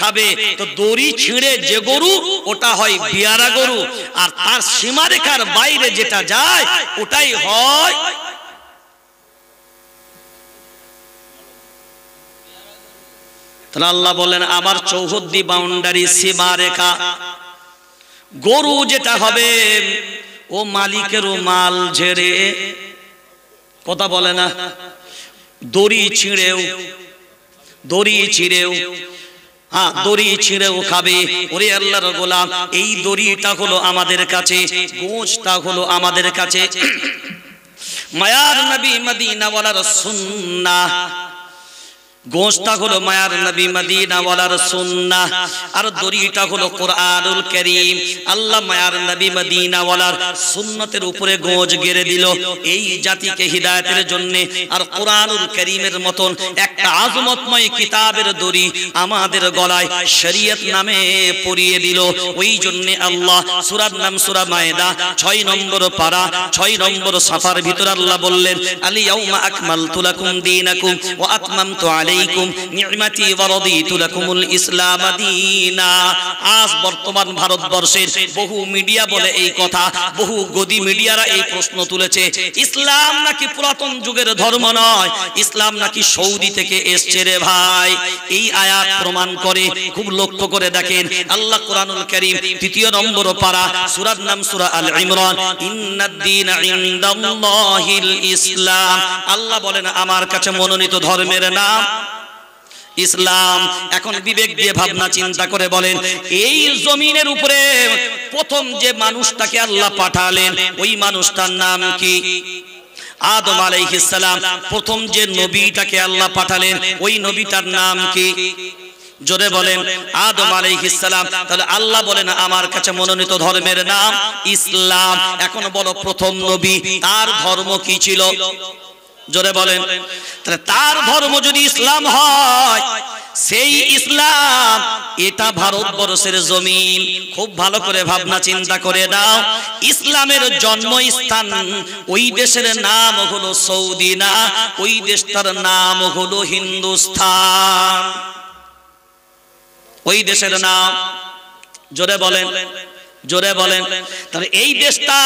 খাবে। তো দড়ি ছিঁড়ে যে গরু, ওটা হয় বিয়ারা গরু, আর তার সীমারেখার বাইরে যেটা যায় ওটাই হয়। তাহলে আল্লাহ বলেন আমার চৌহদ্দি বাউন্ডারি, সীমারেখা, গরু যেটা হবে ও মালিকেরও মাল ঝেড়ে, কথা বলে না, দড়ি ছিঁড়েও, দড়ি ছিঁড়েও, হ্যাঁ দড়ি ছিঁড়েও খাবে। ওরে আল্লাহর গোলাম, এই দড়িটা হলো আমাদের কাছে, গোশটা হলো আমাদের কাছে। মায়ার নবী মদিনাওয়ালার সুন্নাহ, গোশটা হলো মায়ার নবী মদিনাওয়ালার সুন্নাহ, আর দড়িটা হলো কোরআনুল কারীম। আল্লাহ মায়ার নবী মদিনাওয়ালার সুন্নতের উপরে গোজ গেড়ে দিল এই জাতিকে হিদায়াতের জন্য। আর কোরআনুল কারীমের মতন একটা আজমতময় কিতাবের দড়ি আমাদের গলায় শরীয়ত নামে পরিয়ে দিল। ওই জন্য আল্লাহ সূরার নাম সূরা মায়েদা 6 নম্বর পারা 6 নম্বর সাফার ভিতর আল্লাহ বললেন, আল ইয়াউমা আকমালতু লাকুম দীনাকুম ওয়া আতমামতু আলাইকুম আলাইকুম নি'মাতি ওয়া রাদিতু লাকুমুল ইসলাম দীনা। আজ বর্তমান ভারতবর্ষের বহু মিডিয়া বলে এই কথা, বহু গদি মিডিয়ারা এই প্রশ্ন তুলেছে, ইসলাম নাকি পুরাতন যুগের ধর্ম নয়, ইসলাম নাকি সৌদি থেকে এসছে রে ভাই। এই আয়াত প্রমাণ করে, খুব লক্ষ্য করে দেখেন আল্লাহ কোরআনুল কারীম ৩য় নম্বর পারা, সূরার নাম সূরা আল ইমরান, ইন্নাদ-দীনা ইনদাল্লাহিল ইসলাম। আল্লাহ বলেন আমার কাছে মনোনীত ধর্মের নাম ইসলাম। এখন বিবেক দিয়ে ভাবনা চিন্তা করে বলেন, এই জমিনের উপরে প্রথম যে মানুষটাকে আল্লাহ পাঠালেন ওই মানুষটার নাম কি? আদম আলাইহিস সালাম। প্রথম যে নবীটাকে আল্লাহ পাঠালেন ওই নবীটার নাম কি? জোরে বলেন, আদম আলাইহিস সালাম। তাহলে আল্লাহ বলেন আমার কাছে মনোনীত ধর্মের নাম ইসলাম। এখন বলো প্রথম নবী তার ধর্ম কি ছিল? জোরে বলেন। তাহলে তার ধর্ম যদি ইসলাম হয়, সেই ইসলাম এটা ভারতবর্ষের জমিন। খুব ভালো করে ভাবনা চিন্তা করে দাও, ইসলামের জন্মস্থান ওই দেশের নাম হলো সৌদি না, ওই দেশটার নাম হলো হিন্দুস্তান। ওই দেশের নাম, জোরে বলেন, জোরে বলেন। তাহলে এই দেশটা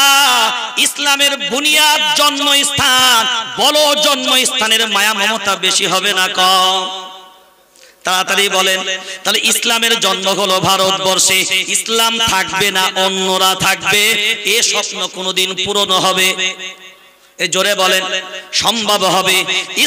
ইসলামের বুনিয়াদ, জন্মস্থান। বলো জন্মস্থানের মায়া মমতা বেশি হবে না কম? তাড়াতাড়ি বলেন। তাহলে ইসলামের জন্ম হলো ভারতবর্ষে, ইসলাম থাকবে না অন্যরা থাকবে, এ স্বপ্ন কোনোদিন পূরণ হবে? জোরে বলেন, সম্ভব হবে?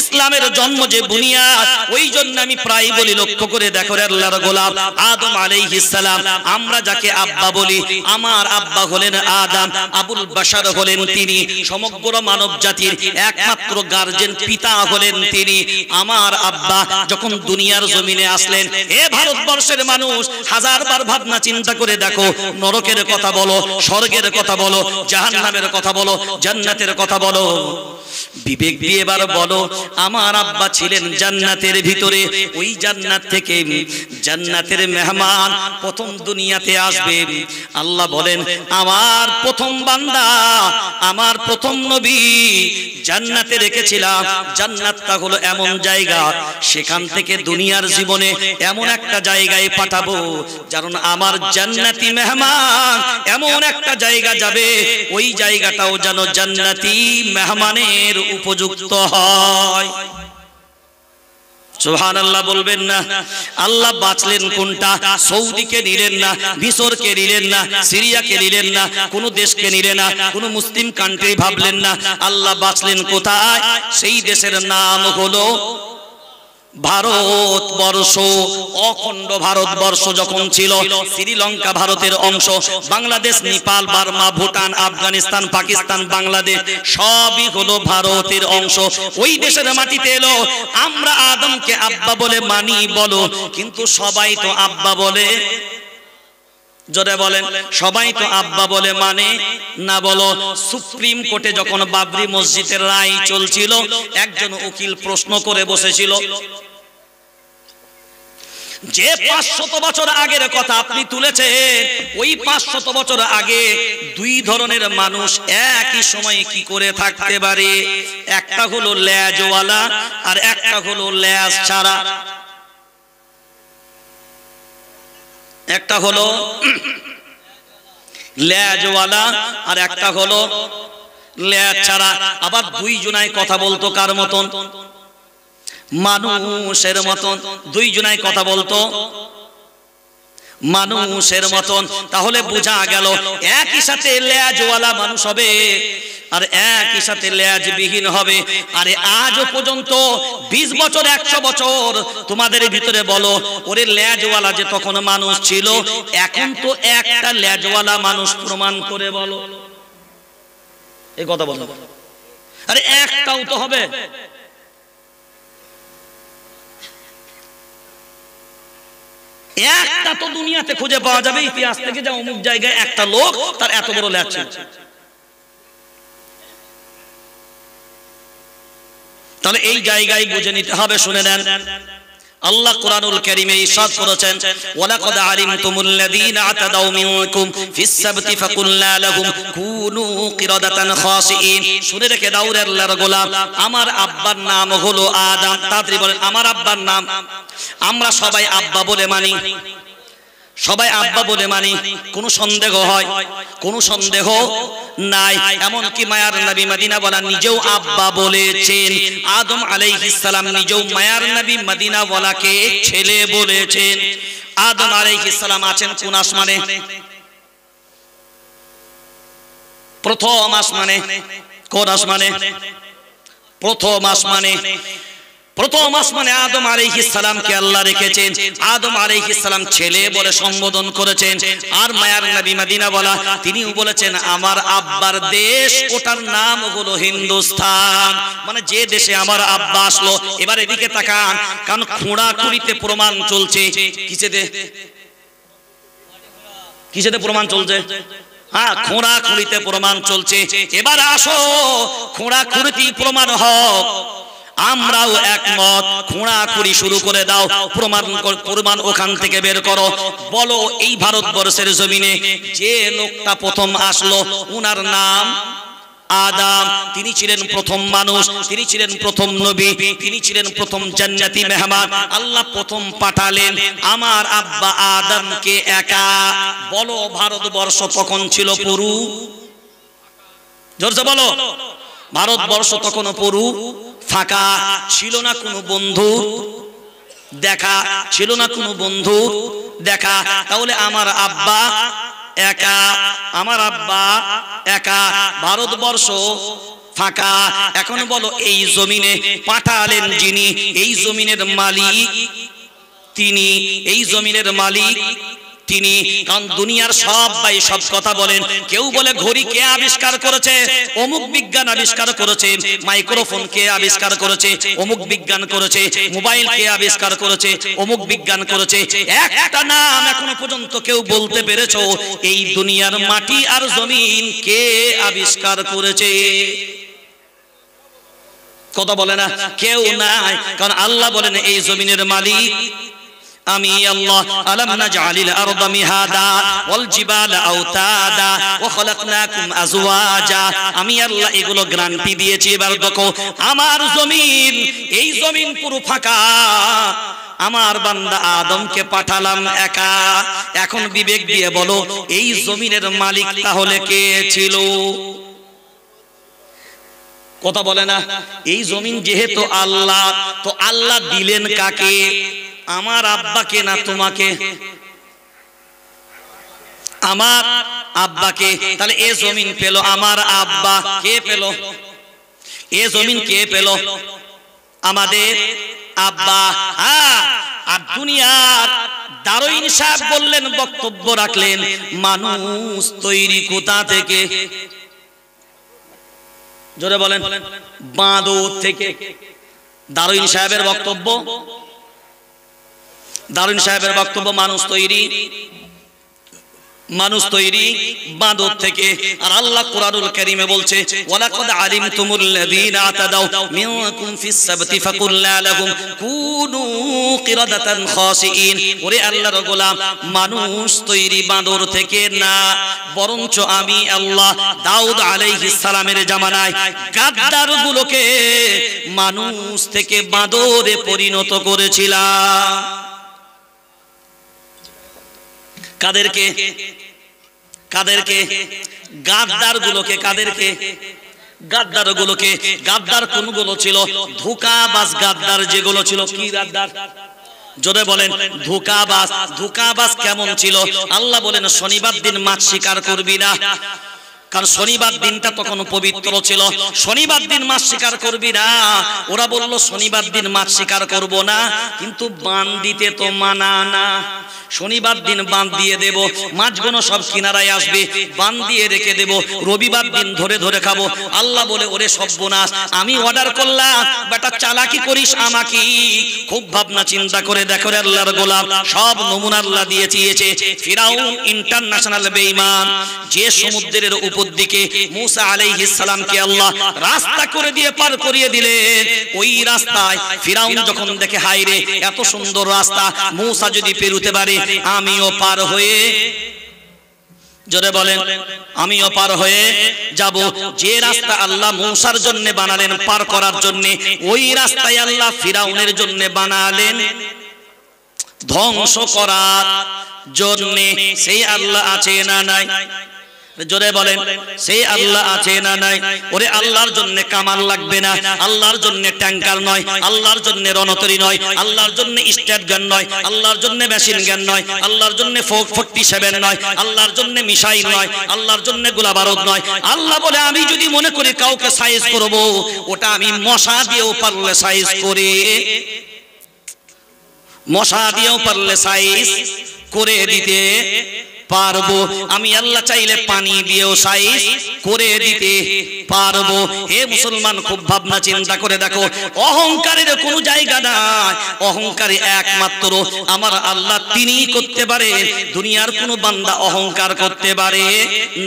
ইসলামের জন্ম যে বুনিয়াদ, ওই জন্য আমি প্রায় বলি, লক্ষ্য করে দেখো আল্লাহর গোলাম আদম আলাইহিস সালাম, আমরা যাকে আব্বা বলি, আমার আব্বা হলেন আদম, আবুল বাশার হলেন তিনি, সমগ্র মানব জাতির একমাত্র গার্জেন পিতা হলেন তিনি। আমার আব্বা যখন দুনিয়ার জমিনে আসলেন, এ ভারতবর্ষের মানুষ হাজারবার ভাবনা চিন্তা করে দেখো, নরকের কথা বলো, স্বর্গের কথা বলো, জাহান্নামের কথা বলো, জান্নাতের কথা বলো, বিবেক দিয়ে এবার বলো, আমার আব্বা ছিলেন জান্নাতের ভিতরে, ওই জান্নাত থেকে জান্নাতের মেহমান প্রথম দুনিয়াতে আসবে। আল্লাহ বলেন আমার প্রথম বান্দা, আমার প্রথম নবী জান্নাতে রেখেছিলাম। জান্নাতটা হলো এমন জায়গা, সেখান থেকে দুনিয়ার জীবনে এমন একটা জায়গায় পাঠাবো, কারণ আমার জান্নাতি মেহমান এমন একটা জায়গা যাবে, ওই জায়গাটাও যেন জান্নাতি মেহমানের উপযুক্ত হয়। সুবহানাল্লাহ বলবেন না? আল্লাহ বাঁচলেন কোনটা? সৌদিকে নিলেন না, মিশরকে নিলেন না, সিরিয়াকে নিলেন না, কোন দেশকে নিলেন না, কোন মুসলিম কান্ট্রি ভাবলেন না। আল্লাহ বাঁচলেন কোথায়? সেই দেশের নাম হলো ভারতবর্ষ। অখণ্ড ভারতবর্ষ যখন ছিল, শ্রীলঙ্কা ভারতের অংশ, বাংলাদেশ, নেপাল, বার্মা, ভুটান, আফগানিস্তান, পাকিস্তান, বাংলাদেশ সবই হলো ভারতের অংশ। ওই দেশের মাটিতে এলো। আমরা আদমকে আব্বা বলে মানি বলো, কিন্তু সবাই তো আব্বা বলে, জোরে বলেন, সবাই তো আব্বা বলে মানে না। বলো, সুপ্রিম কোর্টে যখন বাবরি মসজিদের রায় চলছিল, একজন উকিল প্রশ্ন করে বসেছিল যে 500 বছর আগের কথা আপনি তুলেছেন, ওই 500 বছর আগে দুই ধরনের মানুষ একই সময়ে কি করে থাকতে পারে? একটা হলো লেজওয়ালা আর একটা হলো লেজ ছাড়া। একটা হলো লেজওয়ালা আর একটা হলো লেজ ছাড়া। আবার দুইজনাই কথা বলতো কার মতন? মানুষের মতন। দুইজনাই কথা বলতো মানুষের মতন। তাহলে বোঝা গেল একই সাথে লেজওয়ালা মানুষ হবে আর একই সাথে লেজবিহীন হবে। আরে আজও পর্যন্ত 20 বছর 100 বছর তোমাদের ভিতরে বলো, ওরে লেজওয়ালা যে তখন মানুষ ছিল, এখন তো একটা লেজওয়ালা মানুষ প্রমাণ করে বলো, এই কথা বলো। আরে একটাও তো হবে। একটা তো দুনিয়াতে খুঁজে পাওয়া যাবে ইতিহাস থেকে, যে অমুক জায়গায় একটা লোক তার এত বড় লেজ ছিল। তাহলে এই জায়গায় বুঝে নিতে হবে। শুনে নেন, আল্লাহ কোরআনুল কারীমে ইরশাদ করেছেন ওয়ালাকাদ আলিমতুমুল্লাযীনা আতাদাউ মিনকুম ফিস সাবতি ফাকুলনা লাহুম কুনু কিরাদাতান খাসিইন। শুনে রেখে দাও রে আল্লাহর গোলাম, আমার আব্বার নাম হলো আদম। তাড়াতাড়ি বলেন আমার আব্বার নাম। আমরা সবাই আব্বা বলে মানি, সবাই আব্বা বলে মানি। কোন সন্দেহ হয়? কোন সন্দেহ নাই। এমনকি মায়ার নবী মদিনাওয়ালা নিজেও আব্বা বলেছেন। আদম আলাইহিস সালাম নিজেও মায়ার নবী মদিনাওয়ালাকে ছেলে বলেছেন। আদম আলাইহিস সালাম আছেন কোন আসমানে? প্রথম আসমানে। কোন আসমানে? প্রথম আসমানে। প্রথম আসমানে আদম আলাইহিস সালামকে আল্লাহ রেখেছেন। আদম আলাইহিস সালাম ছেলে বলে সম্বোধন করেছেন। আর মায়ার নবী মদিনাওয়ালা তিনিও বলেছেন আমার আব্বার দেশ, ওটার নাম হলো হিন্দুস্তান। মানে যে দেশে আমার আব্বা আসলো। এবার এদিকে তাকান, কারণ খোঁড়াখুঁড়িতে প্রমাণ চলছে। কিসেতে প্রমাণ চলছে? হ্যাঁ, খোঁড়াখুঁড়িতে প্রমাণ চলছে। এবার আসো খোঁড়াখুঁড়িতেই প্রমাণ হোক। আমরাও একমত, খোঁড়াখুঁড়ি শুরু করে দাও, প্রমাণ ওখান থেকে বের করো। বলো এই ভারতবর্ষের জমিনে যে লোকটা প্রথম আসলো উনার নাম আদম। তিনি ছিলেন প্রথম মানুষ, তিনি ছিলেন প্রথম নবী, তিনি ছিলেন প্রথম জান্নাতি মেহমান। আল্লাহ প্রথম পাঠালেন আমার আব্বা আদমকে একা। বলো ভারতবর্ষ তখন ছিল পুরু? জোরসে বলো। ভারতবর্ষ তখন পুরু ফাঁকা, ছিল না কোনো বন্ধু দেখা, ছিল না কোনো বন্ধু দেখা। তাহলে আমার আব্বা একা, আমার আব্বা একা, ভারতবর্ষ ফাঁকা। এখন বলো এই জমিনে পাঠালেন যিনি, এই জমিনের মালিক তিনি, এই জমিনের মালিক তিনি। কারণ দুনিয়ার সবাই সব কথা বলেন। কেউ বলে ঘড়ি কে আবিষ্কার করেছে? অমুক বিজ্ঞান আবিষ্কার করেছে। মাইক্রোফোন কে আবিষ্কার করেছে? অমুক বিজ্ঞান করেছে। মোবাইল কে আবিষ্কার করেছে? অমুক বিজ্ঞান করেছে। একটা নাম এখনো পর্যন্ত কেউ বলতে পেরেছো এই দুনিয়ার মাটি আর জমিন কে আবিষ্কার করেছে? কথা বলে না কেউ নাই। কারণ আল্লাহ বলেন এই জমিনের মালিক আমি আল্লাহ। আলাম নাজআলিল আরদা মিহাদা ওয়াল জিবালা আওতাদা ওয়া খলাকনাকুম আজওয়াজা। আমি আল্লাহ এগুলো গ্যারান্টি দিয়েছি। এবার দেখো আমার জমিন, এই জমিন পুরো ফাঁকা, আমার বান্দা আদমকে পাঠালাম একা। এখন বিবেক দিয়ে বলো এই জমিনের মালিক তাহলে কে ছিল? কথা বলে না। এই জমিন যেহেতু আল্লাহ, তো আল্লাহ দিলেন কাকে? আমার আব্বাকে না তোমাকে? আমার আব্বাকে। তাহলে এ জমিন পেল আমার আব্বা। কে পেল? এ জমিন কে পেল? আমাদের আব্বা। আর দুনিয়ার দারুইন সাহেব বললেন, বক্তব্য রাখলেন, মানুষ তৈরি কোথা থেকে? জোরে বলেন। বাঁদর থেকে। দারুইন সাহেবের বক্তব্য, দারুইন সাহেবের বক্তব্য মানুষ তৈরি, মানুষ তৈরি বাঁদর থেকে। আর আল্লাহ কোরআনুল কারীমে বলছে ওয়ালাকাদ আলিমতুমুল্লাযীনা আতাদাউ মিনকুম ফিস সাবতি ফাকুলনা লাহুম কুনু কিরাদাতান খাসিইন। ওরে আল্লাহর গোলাম, মানুষ তৈরি বাঁদর থেকে না, বরঞ্চ আমি আল্লাহ দাউদ আলাইহিস সালামের জামানায় গাদ্দারগুলোকে মানুষ থেকে বাঁদরে পরিণত করেছিলাম। কাদেরকে? কাদেরকে? গাদ্দার গুলোকে। কাদেরকে? গাদ্দার গুলোকে। গাদ্দার কোনগুলো ছিল? ধোঁকাবাজ গাদ্দার যেগুলো ছিল। কি গাদ্দার? জোরে বলেন। ধোঁকাবাজ। ধোঁকাবাজ কেমন ছিল? আল্লাহ বলেন শনিবার দিন মাছ শিকার করবি না, কারণ শনিবার দিনটা তখন পবিত্র ছিল। শনিবার দিন মাছ শিকার করবি না। ওরা বলল শনিবার দিন মাছ শিকার করব না, কিন্তু বাঁধ দিতে তো মানা না। শনিবার দিন বাঁধ দিয়ে দেব, মাছগুলো সব কিনারায় আসবে, বাঁধ দিয়ে রেখে দেব, রবিবার দিন ধরে ধরে খাবো। আল্লাহ বলে ওরে সর্বনাশ, আমি অর্ডার করলাম, বেটা চালাকি করিস আমাকে। খুব ভাবনা চিন্তা করে দেখো রে আল্লাহর গোলাম, সব নমুনা আল্লাহ দিয়েছে। ফিরাউন ইন্টারন্যাশনাল বেঈমান, যে সমুদ্রের উপর উপর দিকে মুসা আলাইহিস সালামকে আল্লাহ রাস্তা করে দিয়ে পার করিয়ে দিলেন। ওই রাস্তায় ফিরাউন যখন দেখে হায় রে এত সুন্দর রাস্তা, মুসা যদি পেরুতে পারে আমিও পার হয়ে, জোরে বলেন, আমিও পার হয়ে যাব। যে রাস্তা আল্লাহ মুসার জন্য বানালেন পার করার জন্য, ওই রাস্তায় আল্লাহ ফিরাউনের জন্য বানালেন ধ্বংস করার জন্য। সেই আল্লাহ আছে না নাই? জোরে বলেন, সেই আল্লাহ আছে না নাই? ওরে আল্লাহর জন্য কামাল লাগবে না, আল্লাহর জন্য ট্যাঙ্কার নয়, আল্লাহর জন্য রণতরী নয়, আল্লাহর জন্য স্টেট গান নয়, আল্লাহর জন্য মেশিন গান নয়, আল্লাহর জন্য 47 নয়, আল্লাহর জন্য মিসাইল নয়, আল্লাহর জন্য গোলা বারুদ নয়। আল্লাহ বলে আমি যদি মনে করি কাউকে সাইজ করব, ওটা আমি মশা দিয়েও পারলে সাইজ করে, মশা দিয়েও পারলে সাইজ করে দিতে পারবো। আমি আল্লাহ চাইলে পানি দিয়েও সাইজ করে দিতে পারবো। হে মুসলমান, খুব ভাবনা চিন্তা করে দেখো, অহংকারের কোনো জায়গা নাই। অহংকারে একমাত্র আমার আল্লাহ তিনিই করতে পারে, দুনিয়ার কোনো বান্দা অহংকার করতে পারে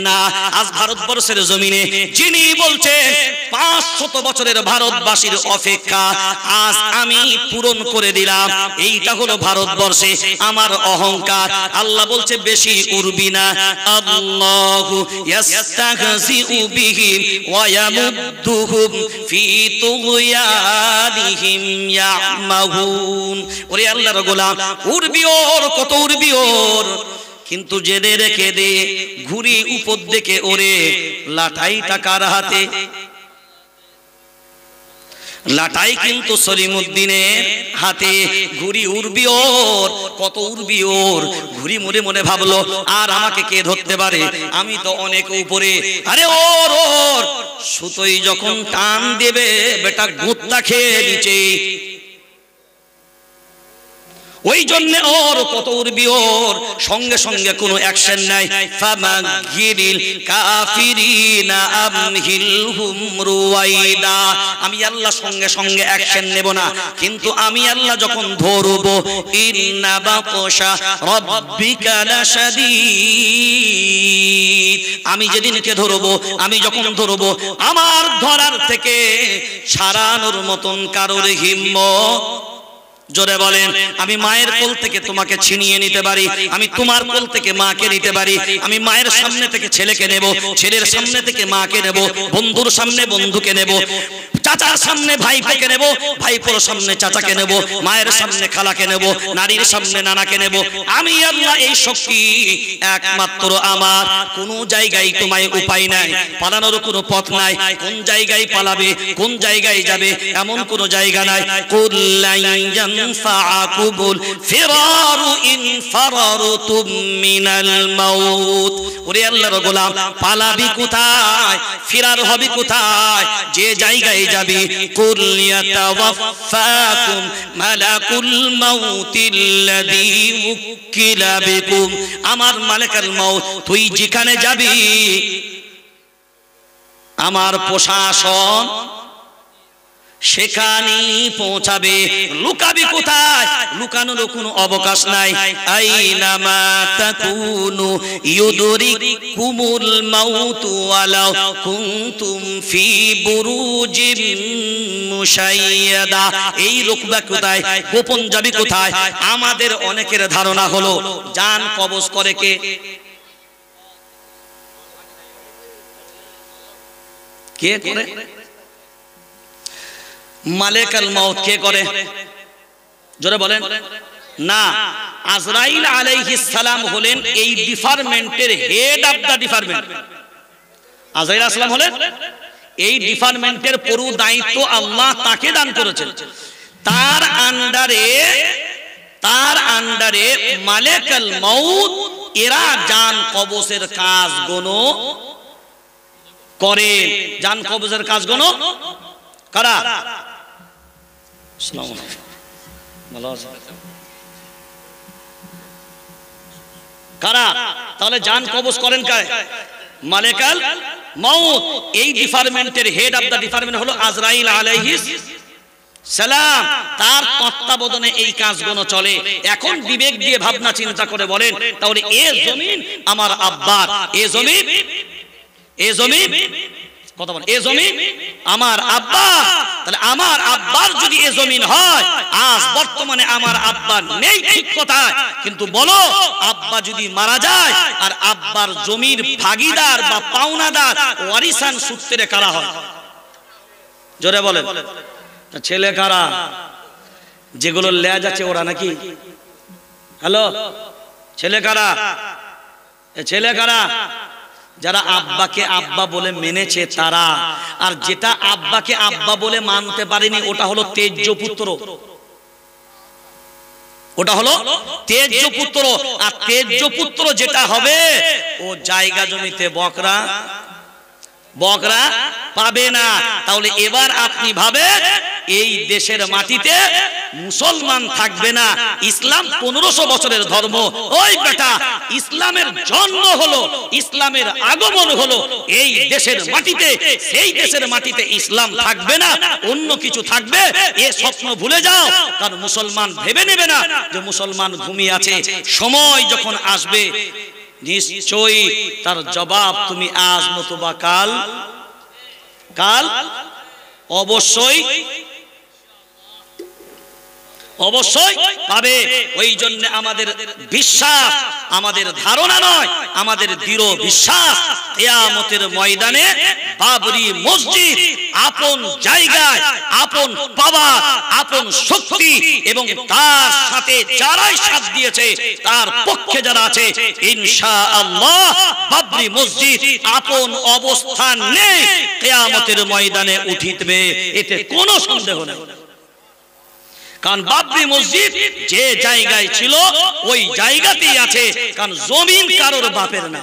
না। আজ ভারতবর্ষের জমিনে যিনি বলছে 500 বছরের ভারতবাসীর অপেক্ষা আজ আমি পূরণ করে দিলাম, এইটা হলো ভারতবর্ষে আমার অহংকার। আল্লাহ বলছে বেশি উড়বি না। আল্লাহু ইস্তাহজিউ বিহিম ওয়া ইয়ামুদ্দুহুম ফি তুগয়ানিহিম ইয়ামাহুন। ওরে আল্লাহর গোলাম, উড়বি ওর, কত উড়বি ওর, কিন্তু জেনে রেখে দে ঘুড়ি উপর দিকে ওরে, লাঠাইটা কার হাতে? লাটাই কিন্তু সলিমুদ্দিনের হাতে। ঘুড়ি উড়বি ওর, কত উড়বি ওর। ঘুড়ি মনে মনে ভাবলো আর আমাকে কে ধরতে পারে, আমি তো অনেক উপরে। আরে ওর ওর সুতোই যখন টান দেবে বেটা গুত্তা খেয়ে নিচে, ওই জন্য ওর কত উড়বি ওর। সঙ্গে সঙ্গে কোনো অ্যাকশন নাই। ফামাগিরিল কাফিরিনা আমহিলহুম রুয়াইদা। আমি আল্লাহ সঙ্গে সঙ্গে অ্যাকশন নেব না, কিন্তু আমি আল্লাহ যখন ধরব, ইন্না বাতশা রাব্বিকা লাশাদীদ। আমি যেদিনকে ধরব, আমি যখন ধরব, আমার ধরার থেকে ছাড়ানোর মতন কারোর হিম্মত, জোরে বলেন, আমি মায়ের কোল থেকে তোমাকে ছিনিয়ে নিতে পারি, আমি তোমার কোল থেকে মাকে নিতে পারি, আমি মায়ের সামনে থেকে ছেলেকে নেব, ছেলের সামনে থেকে মাকে নেব, বন্ধুর সামনে বন্ধুকে নেব, চাচার সামনে ভাইপোকে নেব, ভাইপোর সামনে চাচাকে নেব, মায়ের সামনে খালাকে নেব, নারীর সামনে নানাকে নেব। আমি আল্লাহ এই শক্তি একমাত্র আমার। কোন জায়গায় তোমায় উপায় নাই, পালানোর কোনো পথ নাই। কোন জায়গায় পালাবে, কোন জায়গায় যাবে, এমন কোন জায়গা নাই। কুল্লাই ইয়ানফাকুল ফিরারু ইন ফারারতুম মিনাল মাউত। ওরে আল্লাহর গোলাম, পালাবি কোথায়, ফিরার হবে কোথায়? যে জায়গায় যাবি, কুল ইয়াতাওয়াফাকুম মালাকুল মাউতিল্লাযী উকিলা বিকুম। আমার মালাকুল মাউত, তুই যেখানে যাবি আমার প্রশাসন সেখানেই পৌঁছাবে। লুকাবি কোথায়? লুকানোর কোনো অবকাশ নাই। আইনামা তাকুনু ইউদরিকুমুল মাউতু ওয়ালাউ কুনতুম ফি বুরুজিম মুশাইয়াদা। এই লুকবা কোথায়, গোপন যাবি কোথায়? আমাদের অনেকের ধারণা হলো জান কবজ করে কে? কে করে? মালেকাল মাউত কে করে? জোরে বলেন না। আজরাইল আলাইহিস সালাম হলেন এই ডিপার্টমেন্টের হেড অফ দা ডিপার্টমেন্ট। আজরাইল আসসালাম হলেন এই ডিপার্টমেন্টের পুরো দায়িত্ব আল্লাহ তাকে দান করেছেন। তার আন্ডারে মালেকাল মাউত এরা জান কবজের কাজগুলো করে। জান কবজের কাজগুলো কারা? কারা? তাহলে জান কবজ করেন কায়? মালেকাল মাউত। এই ডিপার্টমেন্টের হেড অফ দা ডিপার্টমেন্ট হলো আজরাইল আলাইহিস সালাম। তার তত্ত্বাবধানে এই কাজগুলো চলে। এখন বিবেক দিয়ে ভাবনা চিন্তা করে বলেন, তাহলে এ জমিন আমার আব্বার, এ জমিন এ জমিন, কথা বল, এ জমিন আমার আব্বা। তাহলে আমার আব্বার যদি এ জমিন হয়, আজ বর্তমানে আমার আব্বা নেই ঠিক কথা, কিন্তু বলো আব্বা যদি মারা যায় আর আব্বার জমির ভাগীদার বা পাওনাদার ওয়ারিসান সূত্রে কারা হয়? জোরে বলেন। ছেলে কারা? যেগুলো লেজ আছে ওরা নাকি? হ্যালো, ছেলে কারা? ছেলে কারা? যারা আব্বাকে আব্বা বলে মেনেছে তারা। আর যেটা আব্বাকে আব্বা বলে মানতে পারেনি ওটা হলো তেজ্য পুত্র, ওটা হলো তেজ্য পুত্র। আর তেজ্য পুত্র যেটা হবে ও জায়গা জমিতে বকরা বকরা পাবে না। তাহলে এবার আপনি ভাবেন এই দেশের মাটিতে মুসলমান থাকবে না। ইসলাম 1500 বছরের ধর্ম। ওই বেটা, ইসলামের জন্ম হলো, ইসলামের আগমন হলো এই দেশের মাটিতে। সেই দেশের মাটিতে ইসলাম থাকবে না, অন্য কিছু থাকবে, এ স্বপ্ন ভুলে যাও। কারণ মুসলমান ভেবে নেবে না যে মুসলমান ঘুমিয়ে আছে। সময় যখন আসবে নিশ্চয়ই তার জবাব তুমি আজ নতুবা কাল, কাল অবশ্যই অবশ্যই পাবে। ওই জন্য আমাদের বিশ্বাস, আমাদের ধারণা নয়, আমাদের দৃঢ় বিশ্বাস কিয়ামতের ময়দানে বাবরি মসজিদ আপন জায়গায়, আপন পাওয়ার, আপন শক্তি এবং তার সাথে যারাই সাথ দিয়েছে তার পক্ষে যারা আছে, ইনশাআল্লাহ বাবরি মসজিদ আপন অবস্থান নেই, কিয়ামতের ময়দানে উঠিবে, এতে কোনো সন্দেহ নেই। কারণ বাবরি মসজিদ যে জায়গায় ছিল ওই জায়গাতেই আছে, কারণ জমিন কারোর বাপের না।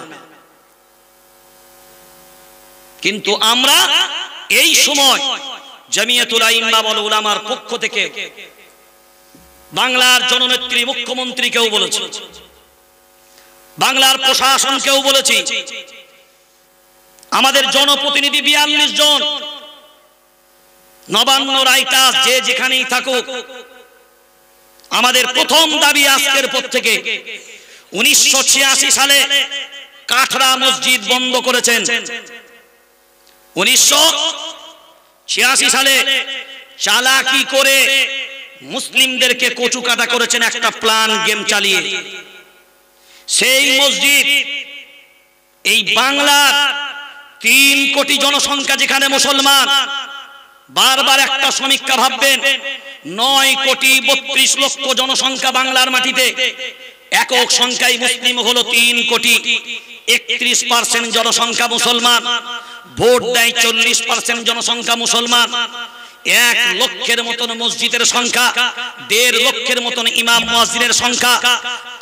কিন্তু আমরা এই সময় জামিয়াতুল আইম্মা ওয়াল উলামার পক্ষ থেকে বাংলার জননেত্রী মুখ্যমন্ত্রীকেও বলেছি, বাংলার প্রশাসনকেও বলেছি, আমাদের জনপ্রতিনিধি 42 জন, নবান্ন রাইটার্স যে যেখানেই থাকুক, আমাদের প্রথম দাবি আজকের পর থেকে 1986 সালে কাঠড়া মসজিদ বন্ধ করেছেন। 1986 সালে চালাকি করে মুসলিমদেরকে কচুকাটা করেছেন একটা প্ল্যান গেম চালিয়ে। সেই মসজিদ এই বাংলার 3 কোটি জনসংখ্যা যেখানে মুসলমান, বারবার একটা সমীক্ষা ভাববেন, 9 কোটি 32 লক্ষ জনসংখ্যা বাংলার মাটিতে, একক সংখ্যায় মুসলিম হলো 3 কোটি, 31% জনসংখ্যা মুসলমান, ভোট দেয় 40% জনসংখ্যা মুসলমান, 1 লক্ষের মতন মসজিদের সংখ্যা, 1.5 লক্ষের মতন ইমাম মুয়াজ্জিনের সংখ্যা,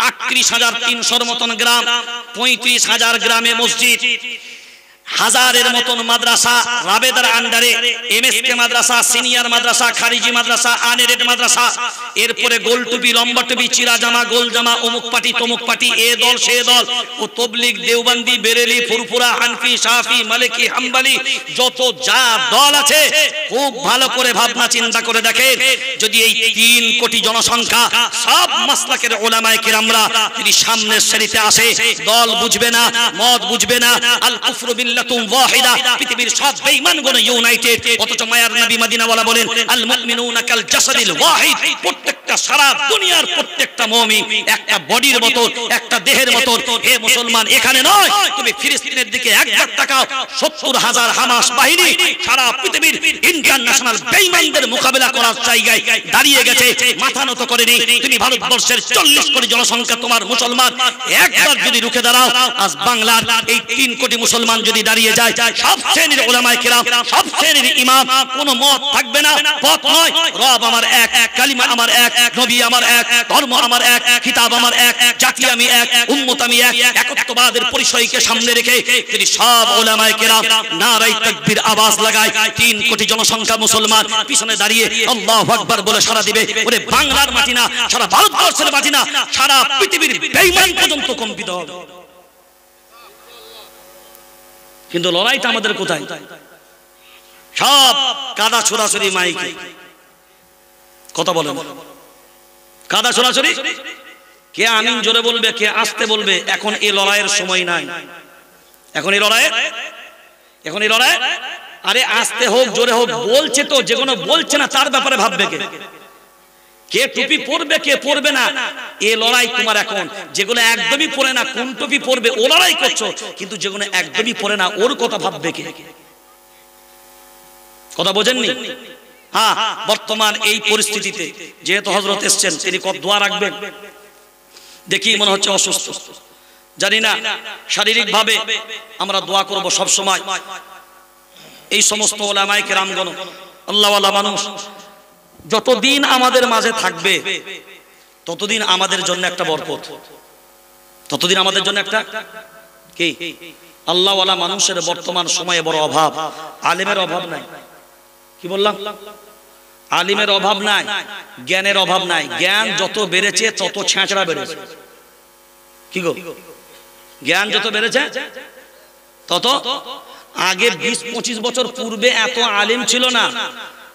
38,300 মতন গ্রাম, 35,000 গ্রামে মসজিদ, হাজারের মতন মাদ্রাসা রাবেদার আন্ডারে, এমএসকে মাদ্রাসা, সিনিয়র মাদ্রাসা, খারিজি মাদ্রাসা, আনএডেড মাদ্রাসা, এরপরে গোল টুপি, লম্বা টুপি, চিরা জামা, গোল জামা, অমুক পার্টি তমুক পার্টি, এ দল সে দল, ও তবলিগ, দেওবন্দি, বেরেলি, ফুরফুরা, হানফি, শাফি, মালিকি, হাম্বলি, যত যা দল আছে খুব ভালো করে ভাবনা চিন্তা করে দেখেন, যদি এই 3 কোটি জনসংখ্যা সব মাসলাকের উলামায়ে কিরামরা যদি সামনের সারিতে আসে, দল বুঝবে না, মত বুঝবে না, আল কুফরু বিল্লাহ পৃথিবীর সব বেঈমানগণ ইউনাইটেড, অথচ মায়ার নবী মদিনাওয়ালা বলেন আল মুমিনুনা কাল জাসাদিল ওয়াহিদ, প্রত্যেকটা সারা দুনিয়ার প্রত্যেকটা মুমিন একটা বডির মতো, একটা দেহের মতো। হে মুসলমান, এখানে নয়, তুমি ফিলিস্তিনের দিকে একবার তাকাও, 70,000 হামাস বাহিনী সারা পৃথিবীর ইন্টারন্যাশনাল বেঈমানদের মোকাবেলা করার জায়গায় দাঁড়িয়ে গেছে, মাথা নত করেনি। তুমি ভারতবর্ষের 40 কোটি জনসংখ্যা তোমার মুসলমান, একবার যদি রুখে দাঁড়াও, আজ বাংলার এই 3 কোটি মুসলমান যদি দাঁড়িয়ে যায়, সব শ্রেণীর উলামায়ে কিরাম, সব শ্রেণীর ইমাম, কোনো মত থাকবে না, পথ নয়, রব আমার এক, কালিমা আমার এক, নবী আমার এক, ধর্ম আমার এক, কিতাব আমার এক, জাতি আমি এক, উম্মত আমি এক, একত্ববাদের পরিচয়কে সামনে রেখে যদি সব উলামায়ে কিরাম নারায়ে তাকবীর আওয়াজ লাগায়, 3 কোটি জনসংখ্যা মুসলমান পিছনে দাঁড়িয়ে আল্লাহু আকবার বলে সারা দিবে, ওরে বাংলার মাটি না, সারা ভারতবর্ষের মাটি না, সারা পৃথিবীর বেঈমান পর্যন্ত কম্পিত হবে। কিন্তু লড়াইটা আমাদের কোথায়? সব কাদা ছোড়াছড়ি মাইকে, কথা বলেন, কাদা ছোড়াছড়ি, কে আমিন জোরে বলবে, কে আসতে বলবে। এখন এই লড়াইয়ের সময় নাই, এখন এই লড়াইয়ের এখন এই লড়াই, আরে আস্তে হোক জোরে হোক বলছে তো, যে কোনো বলছে না তার ব্যাপারে ভাববে কে, কে টুপি পরবে কে পরবে না, এ লড়াই তোমার। এখন যেগুলো একদমই পরে না, কোন টুপি পরবে ও লড়াই করছো, কিন্তু যেগুলো একদমই পরে না ওর কথা ভাববে কে? কথা বোঝেননি? হ্যাঁ, বর্তমান এই পরিস্থিতিতে যেহেতু হযরত এসেছেন, তিনি কত দোয়া রাখবেন দেখি মনে হচ্ছে অসুস্থ, জানি না। শারীরিক ভাবে আমরা দোয়া করব সব সময়। এই সমস্ত উলামায়ে কেরামগণ, আল্লাহওয়ালা মানুষ যতদিন আমাদের মাঝে থাকবে ততদিন আমাদের জন্য একটা বরকত, ততদিন আমাদের জন্য একটা কি, আল্লাহওয়ালা মানুষের বর্তমান সময়ে বড় অভাব। আলেমের অভাব নাই, কি বললাম? আলিমের অভাব নাই, জ্ঞানের অভাব নাই। জ্ঞান যত বেড়েছে তত ছেঁচড়া বেড়েছে। কি গো, জ্ঞান যত বেড়েছে তত, আগে 20-25 বছর পূর্বে এত আলিম ছিল না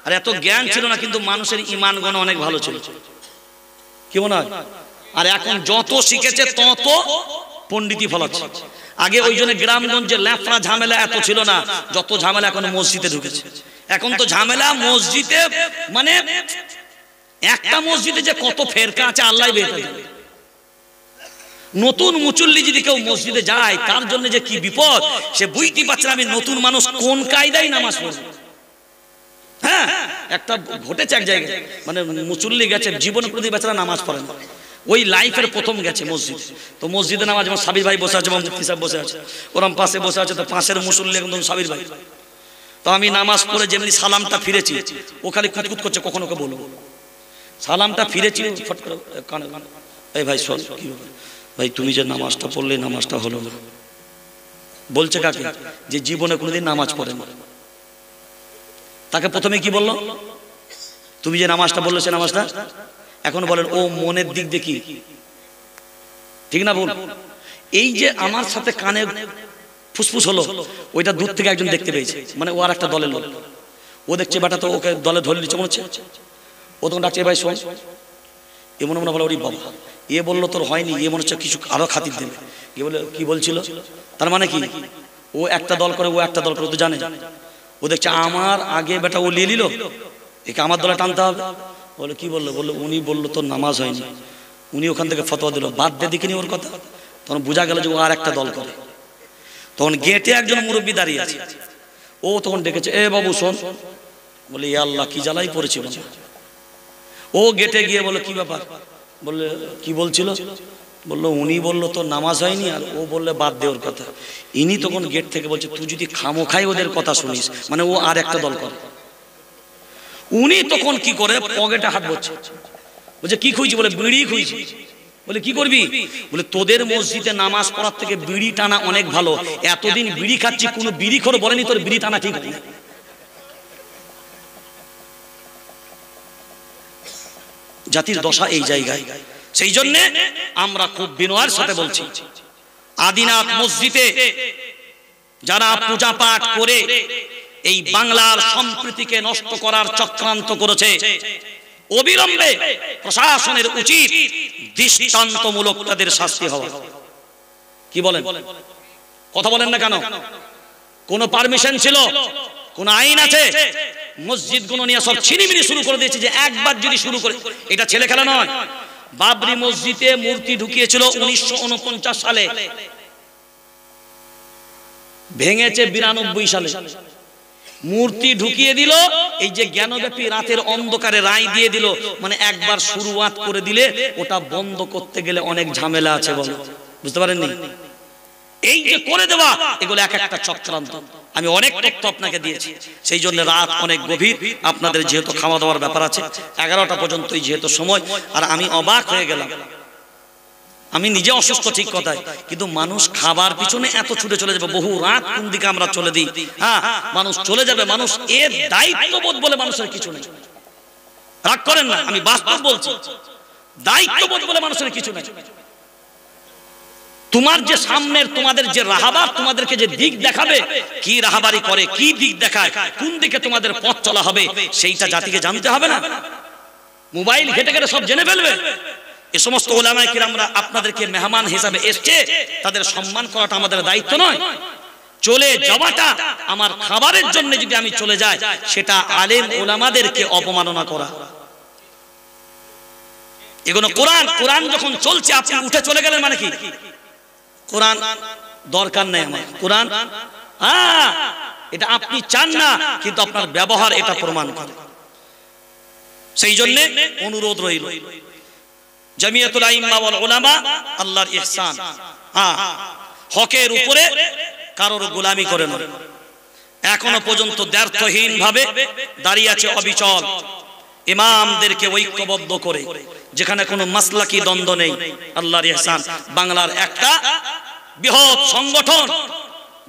আর এত জ্ঞান ছিল না, কিন্তু মানুষের ঈমান গুণ অনেক ভালো ছিল, কি মনে হয়? আর এখন যত শিখেছে তত পণ্ডিতি ফলাচ্ছে। আগে ওই জন্য গ্রামগঞ্জে ল্যাফড়া ঝামেলা এত ছিল না, যত ঝামেলা এখন মসজিদে ঢুকেছে। এখন তো ঝামেলা মসজিদে, মানে একটা মসজিদে যে কত ফেরকা আছে আল্লাহই বেহতর জানে। নতুন মুচল্লি যদি কেউ মসজিদে যায় তার জন্য যে কি বিপদ, সে বুঝতে পারছে না আমি নতুন মানুষ কোন কায়দায় নামাজ পড়ব। হ্যাঁ, একটা ঘটেছে এক জায়গায়, মানে মুচল্লি গেছে, জীবনে প্রতি বেচারা নামাজ পড়ে না, ওই লাইফের প্রথম গেছে মসজিদ। তো মসজিদে নামাজ, যেমন সাবির ভাই বসে আছে, মুফতি সাহেব বসে আছে, ওরম পাশে বসে আছে, তো পাশের মুসল্লি একদম সাবির ভাই। তো আমি নামাজ পড়ে যেমনি সালামটা ফিরেছি, ও খালি কুতকুত করছে কখনো কে বলবো। সালামটা ফিরেছি, ফট করে কানে, এই ভাই শোন, কি ভাই তুমি যে নামাজটা পড়লে নামাজটা হলো না। বলছে কাকে? যে জীবনে কোনোদিন নামাজ পড়ে না। তাকে প্রথমে কি বললো? তুমি যে নামাজটা বললে সে নামাজটা। এখন বলেন ও মনের দিক দেখি, ঠিক না বল? এই যে আমার সাথে কানে ফুসফুস হলো, ওইটা দূর থেকে একজন দেখতে পেয়েছে, মানে ও আর একটা দলের লোক। ও দেখছে বেটা তো ওকে দলে ধরে নিচ্ছে মনে হচ্ছে। ও তখন ডাকছে ভাই শোন, এ মনে মনে বলে ওরে বাবা, এ বললো তোর হয়নি, এ মনে হচ্ছে কিছু আরো খাতির দেবে। এ বলে কি বলছিল, তার মানে কি ও একটা দল করে, ও একটা দল করে, তো জানে। ও দেখছে আমার আগে বেটা ও নিয়ে নিল, একে আমার দলে টানতে হবে। বলে কি বললো? বললো উনি বললো তোর নামাজ হয়নি, উনি ওখান থেকে ফতোয়া দিল, বাদ দিয়ে দেখিনি ওর কথা। তখন বোঝা গেল যে ও আর একটা দল করে। তখন গেটে একজন মুরব্বী দাঁড়িয়ে আছে, ও তখন ডেকেছে, এ বাবু শোন। বলে ইয়া আল্লাহ, কি জ্বালাই পড়েছিল। ও গেটে গিয়ে বলে কি ব্যাপার? বললে কি বলছিল? বললো উনি বললো তোর নামাজ হয়নি, আর ও বললে বাদ দে ওর কথা। ইনি তখন গেট থেকে বলছে তুই যদি খামোখাই ওদের কথা শুনিস, মানে ও আর একটা দল করে। উনি তখন কি করে, পকেটে হাত বলছে, বলছে কি খুঁজছি? বলে বিড়ি খুঁজছি। বলে কি করবি? বলে তোদের মসজিদে নামাজ পড়ার থেকে বিড়ি টানা অনেক ভালো। এতদিন বিড়ি খাচ্ছি, কোনো বিড়িখোর বলেনি তোর বিড়ি টানা ঠিক হয়। জাতির দশা এই জায়গায়। সেই জন্যে আমরা খুব বিনয়ের সাথে বলছি, আদিনাথ মসজিদে যারা পূজা পাঠ করে এই বাংলার সম্প্রীতিকে নষ্ট করার চক্রান্ত করেছে, অবিলম্বে প্রশাসনের উচিত দৃষ্টান্তমূলক তাদের শাস্তি হওয়া। কি বলেন? কথা বলেন না কেন? কোন পারমিশন ছিল? কোন আইন আছে? মসজিদগুলো নিয়ে সব ছিনিমিনি শুরু করে দিয়েছে, যে একবার যদি শুরু করে, এটা ছেলে খেলা নয়। বাবরি মসজিদে মূর্তি ঢুকিয়েছিল 1949 সালে, ভেঙেছে 92 সালে। মূর্তি ঢুকিয়ে দিল, এই যে জ্ঞানব্যাপী রাতের অন্ধকারে রায় দিয়ে দিল, মানে একবার শুরুয়াত করে দিলে ওটা বন্ধ করতে গেলে অনেক ঝামেলা আছে, বলো বুঝতে পারেননি? এই যে করে দেওয়া, এগুলো এক একটা চক্রান্ত। আমি অনেক তথ্য আপনাকে দিয়েছি, সেই জন্য রাত অনেক গভীর। আপনাদের যেহেতু খাওয়া দাওয়ার ব্যাপার আছে, 11টা পর্যন্তই যেহেতু সময়। আর আমি অবাক হয়ে গেলাম, আমি নিজে অসুস্থ ঠিক কথাই, কিন্তু মানুষ খাবার পিছনে এত ছুটে চলে যাবে, বহু রাত কোন দিকে আমরা চলে দিই। হ্যাঁ, মানুষ চলে যাবে, মানুষ এর দায়িত্ববোধ বলে মানুষের কিছু নেই। রাগ করেন না, আমি বাস্তব বলছি, দায়িত্ববোধ বলে মানুষের কিছু নেই। তোমার যে সামনের, তোমাদের যে রাহাবার, তোমাদেরকে যে দিক দেখাবে, কি রাহাবারি করে, কি দিক দেখায়, কোন দিকে তোমাদের পথ চলা হবে, সেইটা জাতিকে জানতে হবে না? মোবাইল ঘেটে ঘেটে সব জেনে ফেলবে। এই সমস্ত ওলামায়ে কিরামরা আপনাদেরকে মেহমান হিসাবে এসছে, তাদের সম্মান করাটা আমাদের দায়িত্ব নয়? চলে যাওয়াটা আমার খাবারের জন্য যদি আমি চলে যাই, সেটা আলেম ওলামাদেরকে অপমাননা করা। এগুলো কোরআন যখন চলছে আপনি উঠে চলে গেলেন মানে কি? কোরআন দরকার নেই আমার, কোরআন এটা আপনি চান না, কিন্তু আপনার ব্যবহার এটা প্রমাণ করে। সেই জন্য অনুরোধ রইল, জামিয়াতুল আইম্মা ওয়াল উলামা আল্লাহর ইহসান, হকের উপরে কারোর গোলামি করে না। এখনো পর্যন্ত দ্ব্যর্থহীন ভাবে দাঁড়িয়ে আছে অবিচল, ইমামদেরকে ঐক্যবদ্ধ করে, যেখানে কোনো মাসলাকি দ্বন্দ্ব নেই। আল্লাহর ইহসান বাংলার একটা বৃহৎ সংগঠন,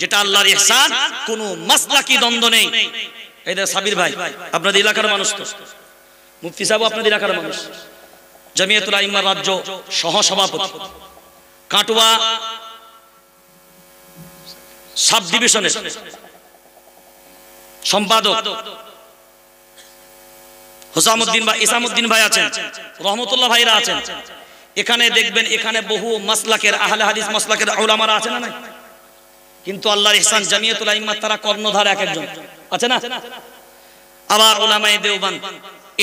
যেটা আল্লাহর ইহসান, কোনো মাসলাকি দ্বন্দ্ব নেই। এই যে সাবির ভাই আপনাদের এলাকার মানুষ, তো মুফতি সাহেব আপনাদের এলাকার মানুষ, জামিয়াতুল আইম্মার রাজ্য সহসভাপতি, কাটুয়া সাব ডিভিশনের সম্পাদক হোসামউদ্দিন ভাই, ইসামউদ্দিন ভাই আছেন, রহমতুল্লাহ ভাইরা আছেন। এখানে দেখবেন এখানে বহু মাসলাকের আহলে হাদিস মাসলাকের উলামারা আছে না? কিন্তু আল্লাহর ইহসান জামিয়াতুল আইম্মা তারা কর্ণধার এক একজন আছে না? আবার উলামায়ে দেওবন্দ,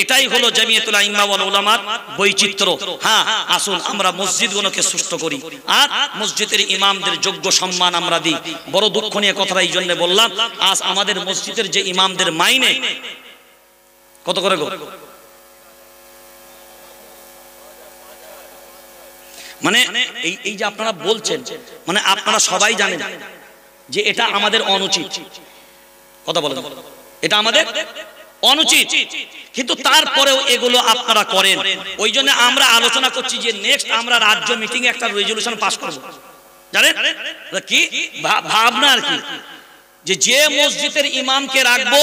এটাই হলো জামিয়াতুল আইম্মা ওয়াল উলামার বৈচিত্র্য। হ্যাঁ, আসুন আমরা মসজিদগুলোকে সুষ্ঠু করি আর মসজিদের ইমামদের যোগ্য সম্মান আমরা দিই। বড় দুঃখ নিয়ে কথাটা এই জন্য বললাম, আজ আমাদের মসজিদের যে ইমামদের মাইনে কত করে গো? মানে এই যে আপনারা বলছেন, মানে আপনারা সবাই জানেন যে এটা আমাদের অনুচিত। কথা বলেন, এটা আমাদের অনুচিত, কিন্তু তারপরেও এগুলো আপনারা করেন। ওই জন্য আমরা আলোচনা করছি যে নেক্সট আমরা রাজ্য মিটিং এ একটা রেজলিউশন পাস করব। জানেন কি ভাবনা আর কি, যে মসজিদের ইমামকে রাখবো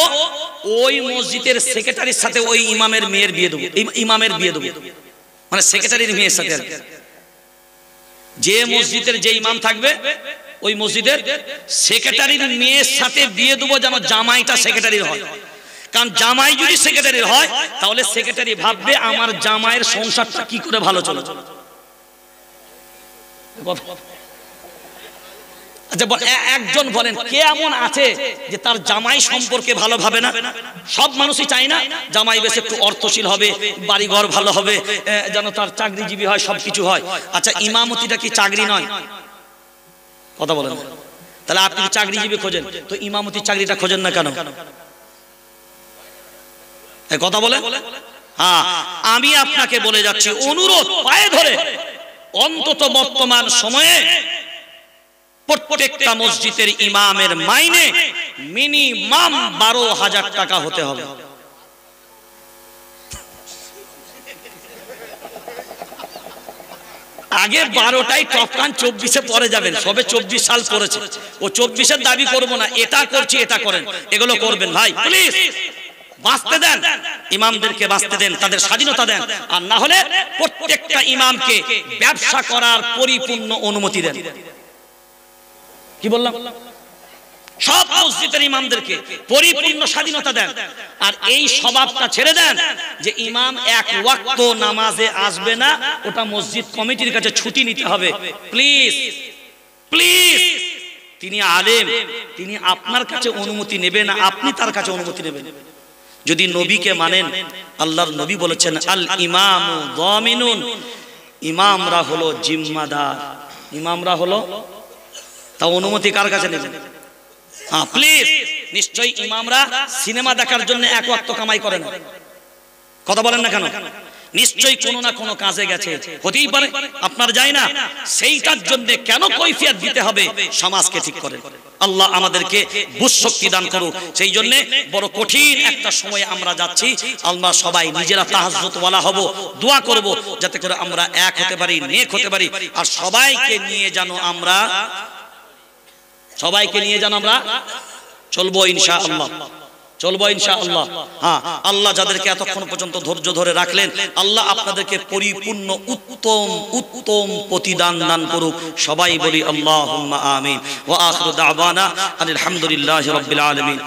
ওই মসজিদের সেক্রেটারির সাথে ওই ইমামের মেয়ের বিয়ে দেবো, ইমামের বিয়ে দেবো, মানে সেক্রেটারির মেয়ের সাথে। যে মসজিদের যে ইমাম থাকবে ওই মসজিদের সেক্রেটারির মেয়ের সাথে বিয়ে দেবো, যেন জামাইটা সেক্রেটারির হয়। কারণ জামাই যদি সেক্রেটারির হয়, তাহলে সেক্রেটারি ভাববে আমার জামাইয়ের সংসারটা কি করে ভালো চলে। আচ্ছা, একজন বলেন কে এমন আছে যে তার জামাই সম্পর্কে ভালো ভাবে না? সব মানুষই চায় না জামাই বেশ একটু অর্থশীল হবে, বাড়িঘর ভালো হবে, যেন তার চাকরিজীবী হয়, সবকিছু হয়। আচ্ছা, ইমামতিটা কি চাকরি নয়? কথা বলেন। তাহলে আপনি চাকরিজীবী খোঁজেন, তো ইমামতি চাকরিটা খোঁজেন না কেন? কথা বলে। হ্যাঁ, আমি আপনাকে বলে যাচ্ছি, অনুরোধ পায়ে ধরে, অন্তত বর্তমান সময়ে প্রত্যেকটা মসজিদের ইমামের মাইনে মিনিমাম 12,000 টাকা হতে হবে। আগে 12টাই টপকান, 24-এ পরে যাবেন, সবে 24 সাল পড়েছে। ও 24-এর দাবি করবো না, এটা করছি এটা করেন, এগুলো করবেন ভাই প্লিজ। বাঁচতে দেন, ইমামদেরকে বাঁচতে দেন, তাদের স্বাধীনতা দেন। আর না হলে প্রত্যেকটা ইমামকে ব্যবসা করার পরিপূর্ণ অনুমতি দেন। কি বললাম? সব মসজিদের ইমামদেরকে পরিপূর্ণ স্বাধীনতা দেন। আর এই স্বভাবটা ছেড়ে দেন যে ইমাম এক ওয়াক্ত নামাজে আসবে না, ওটা মসজিদ কমিটির কাছে ছুটি নিতে হবে। প্লিজ প্লিজ, তিনি আলেম, তিনি আপনার কাছে অনুমতি নেবে না, আপনি তার কাছে অনুমতি নেবেন। যদি নবীকে মানেন, আল্লাহর নবী বলেছেন আল ইমামু দামিনুন, ইমামরা হলো জিম্মাদার, ইমামরা হলো, তা অনুমতি কার কাছে নেবেন? হ্যাঁ প্লিজ, নিশ্চয়ই ইমামরা সিনেমা দেখার জন্য এক ওয়াক্ত কামাই করে না। কথা বলেন না কেন? নিশ্চয়ই কোনো না কোনো কাজে গেছে, হতেই পারে আপনার যায় না, সেইটার জন্য কেন কৈফিয়ত দিতে হবে? সমাজকে ঠিক করে। আল্লাহ আমাদেরকে বুঝশক্তি দান করুক। সেই জন্য বড় কঠিন একটা সময় আমরা যাচ্ছি। আমরা সবাই নিজেরা তাহাজ্জুদ ওয়ালা হব, দোয়া করব যাতে করে আমরা এক হতে পারি, নেক হতে পারি। আর সবাইকে নিয়ে যেন আমরা চলবো ইনশাআল্লাহ, চলবো ইনশাআল্লাহ। হ্যাঁ, আল্লাহ যাদেরকে এতক্ষণ পর্যন্ত ধৈর্য ধরে রাখলেন, আল্লাহ আপনাদেরকে পরিপূর্ণ উত্তম উত্তম প্রতিদান দান করুক। সবাই বলি আল্লাহুম্মা আমিন। ওয়া আখিরু দাওয়ানা আলহামদুলিল্লাহি রাব্বিল আলামিন।